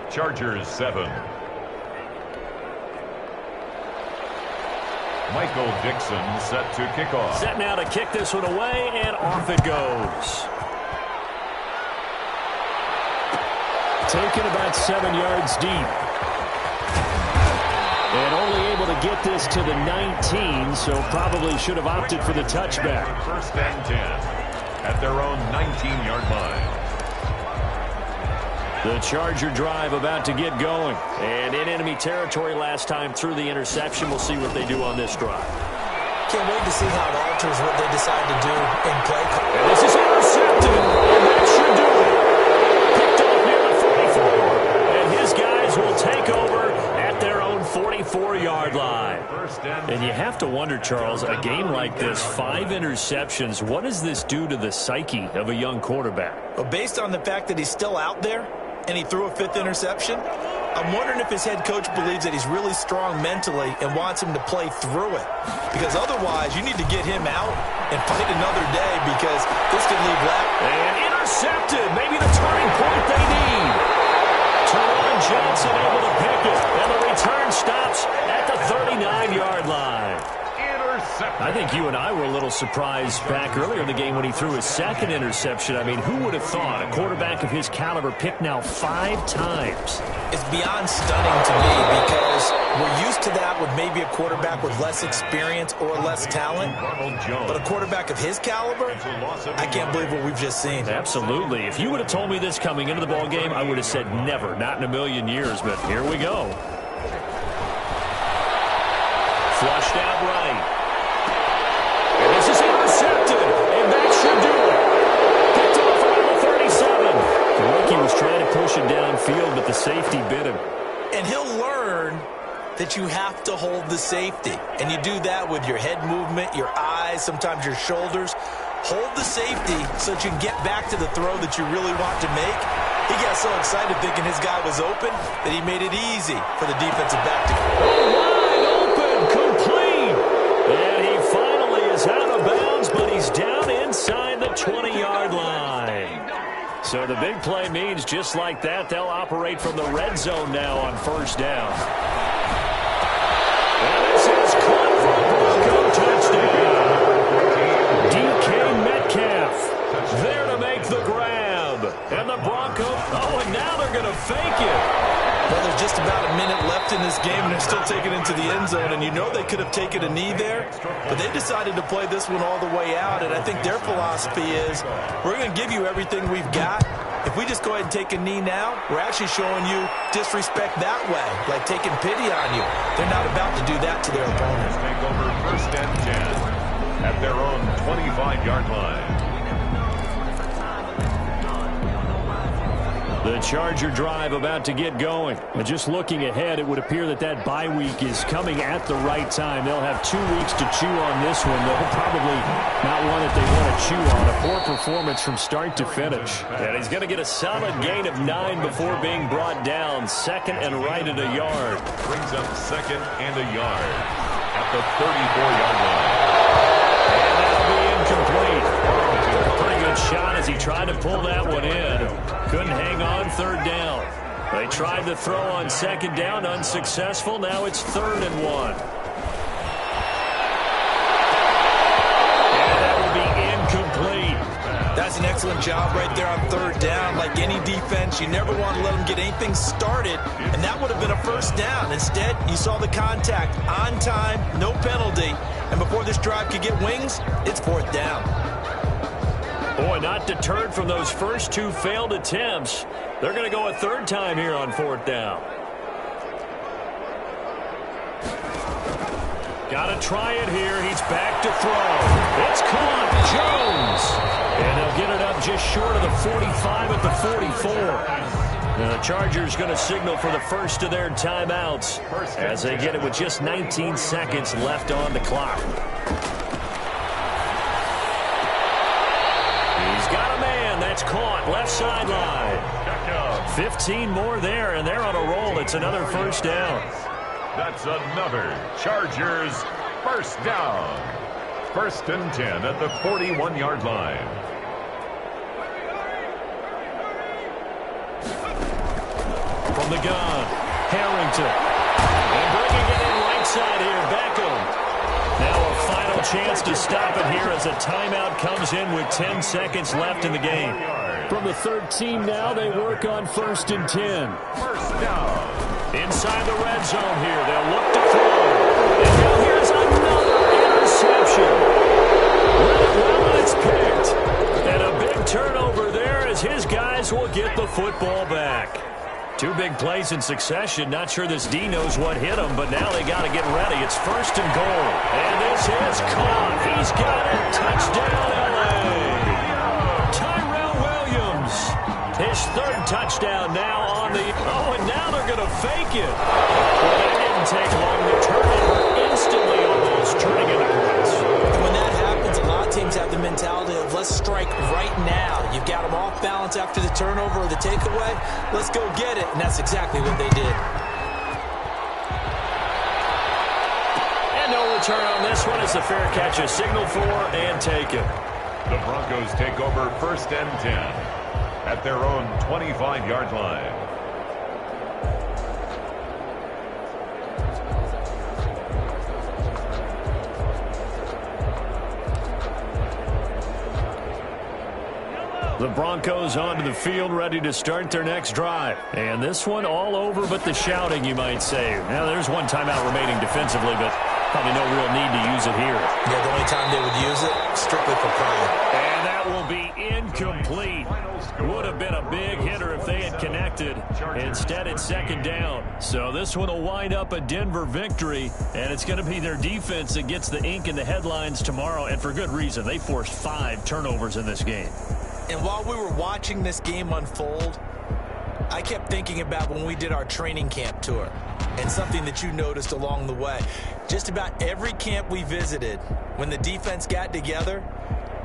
Chargers 7. Michael Dixon set to kick off. Set now to kick this one away, and off it goes. Taken about 7 yards deep. And only able to get this to the 19, so probably should have opted for the touchback. 1st and 10 at their own 19-yard line. The Charger drive about to get going. And in enemy territory last time through the interception. We'll see what they do on this drive. Can't wait to see how it alters what they decide to do in play. And this is intercepted. And that should do it. Picked off near the 44. And his guys will take over at their own 44-yard line. And you have to wonder, Charles, a game like this, 5 interceptions, what does this do to the psyche of a young quarterback? Well, based on the fact that he's still out there and he threw a 5th interception, I'm wondering if his head coach believes that he's really strong mentally and wants him to play through it. Because otherwise, you need to get him out and fight another day because this could leave left. And intercepted. Maybe the turning point they need. Teron Johnson able to pick it. And the return stops at the 39-yard line. Intercepted. I think you and I were a little surprised back earlier in the game when he threw his second interception. I mean, who would have thought a quarterback of his caliber picked now 5 times? It's beyond stunning to me because we're used to that with maybe a quarterback with less experience or less talent. But a quarterback of his caliber, I can't believe what we've just seen. Absolutely. If you would have told me this coming into the ball game, I would have said never, not in a million years. But here we go. Flushed out right. And this is intercepted. And that should do it. Picked off around the 37. The rookie was trying to push it downfield, but the safety bit him. And he'll learn that you have to hold the safety. And you do that with your head movement, your eyes, sometimes your shoulders. Hold the safety so that you can get back to the throw that you really want to make. He got so excited thinking his guy was open that he made it easy for the defensive back to go. Wide open, complete. And he finally is out of bounds, but he's down inside the 20-yard line. So the big play means just like that, they'll operate from the red zone now on first down. And this is caught for a Bronco touchdown. DK Metcalf there to make the grab. And the Broncos, and now they're going to fake it. Well, there's just about a minute left in this game, and they're still taking it into the end zone. And you know they could have taken a knee there, but they decided to play this one all the way out. And I think their philosophy is, we're going to give you everything we've got. If we just go ahead and take a knee now, we're actually showing you disrespect that way, like taking pity on you. They're not about to do that to their opponent. Take over first and 10 at their own 25-yard line. The Charger drive about to get going. But just looking ahead, it would appear that that bye week is coming at the right time. They'll have 2 weeks to chew on this one, though probably not one that they want to chew on. A poor performance from start to finish. And he's going to get a solid gain of 9 before being brought down. Second and right at a yard. Brings up second and a yard at the 34-yard line. And that'll be incomplete. Pretty good shot as he tried to pull that one in. Couldn't hang on third down. They tried to throw on second down, unsuccessful. Now it's 3rd and 1. And that will be incomplete. That's an excellent job right there on 3rd down. Like any defense, you never want to let them get anything started, and that would have been a first down. Instead, you saw the contact on time, no penalty, and before this drive could get wings, it's 4th down. Boy, not deterred from those first 2 failed attempts. They're going to go a 3rd time here on 4th down. Got to try it here. He's back to throw. It's caught. Jones. And they'll get it up just short of the 45 at the 44. Now the Chargers going to signal for the first of their timeouts as they get it with just 19 seconds left on the clock. That's caught, left sideline. 15 more there, and they're on a roll. It's another first down. That's another Chargers first down. 1st and 10 at the 41-yard line. From the gun, Harrington. And bringing it in right side here, Beckham. Now a final chance to stop it here as a timeout comes in with 10 seconds left in the game. From the 13 now, they work on 1st and 10. First down. Inside the red zone here, they'll look to throw. And now here's another interception. Well, it's picked. And a big turnover there as his guys will get the football back. 2 big plays in succession. Not sure this D knows what hit him, but now they got to get ready. It's 1st and goal. And this is caught. He's got it. Touchdown, L.A. Tyrell Williams. His 3rd touchdown now on the... Oh, and now they're going to fake it. Well, that didn't take long. The turnover instantly almost turning into points. When that happens, a lot of teams have the mentality of let's strike right now. You've got them off balance after the turnover or the takeaway. Let's go get it. And that's exactly what they did. And no return on this one as the fair catch is signaled for and taken. The Broncos take over 1st and 10 at their own 25-yard line. The Broncos onto the field, ready to start their next drive. And this one all over but the shouting, you might say. Now, there's one timeout remaining defensively, but probably no real need to use it here. Yeah, the only time they would use it, strictly for crying. And that will be incomplete. Would have been a big hitter if they had connected. Instead, it's second down. So this one will wind up a Denver victory, and it's going to be their defense that gets the ink in the headlines tomorrow, and for good reason. They forced 5 turnovers in this game. And while we were watching this game unfold, I kept thinking about when we did our training camp tour and something that you noticed along the way. Just about every camp we visited, when the defense got together,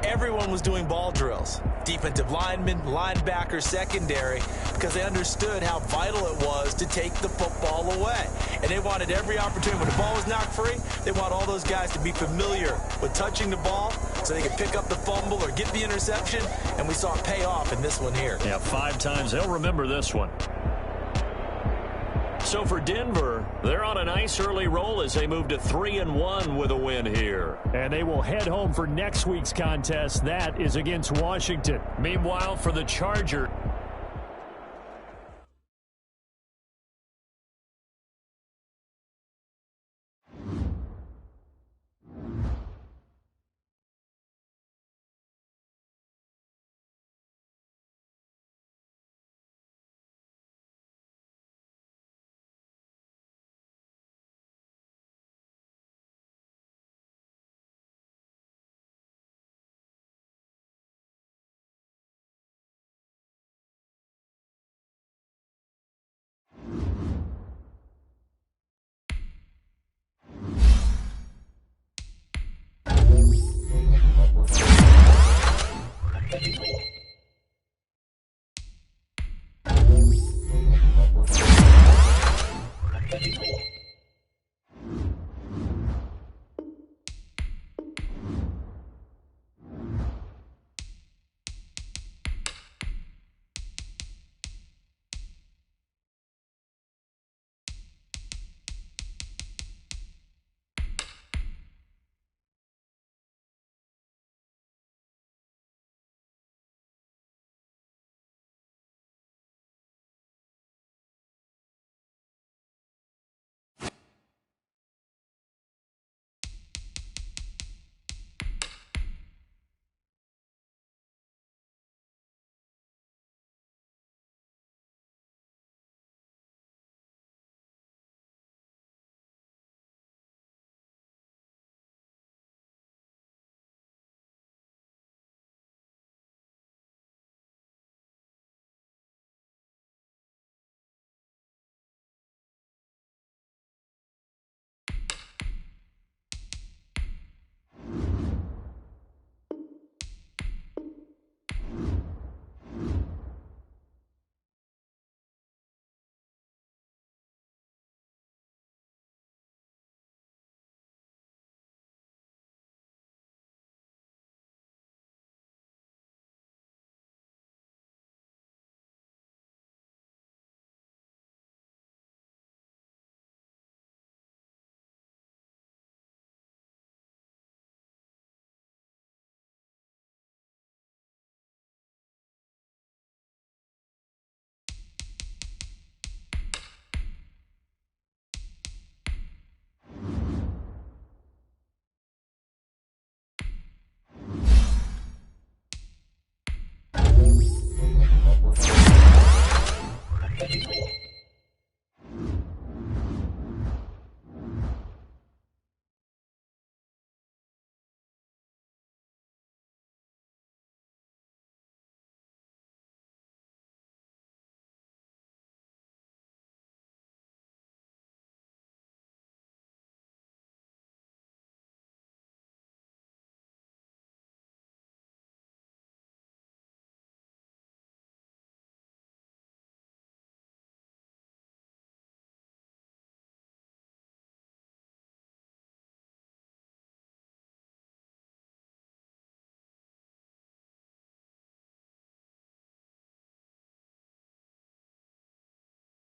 everyone was doing ball drills. Defensive linemen, linebackers, secondary, because they understood how vital it was to take the football away. And they wanted every opportunity. When the ball was knocked free, they want all those guys to be familiar with touching the ball so they could pick up the fumble or get the interception. And we saw it pay off in this one here. Yeah, 5 times. They'll remember this one. So for Denver, they're on a nice early roll as they move to 3-1 with a win here. And they will head home for next week's contest. That is against Washington. Meanwhile, for the Chargers,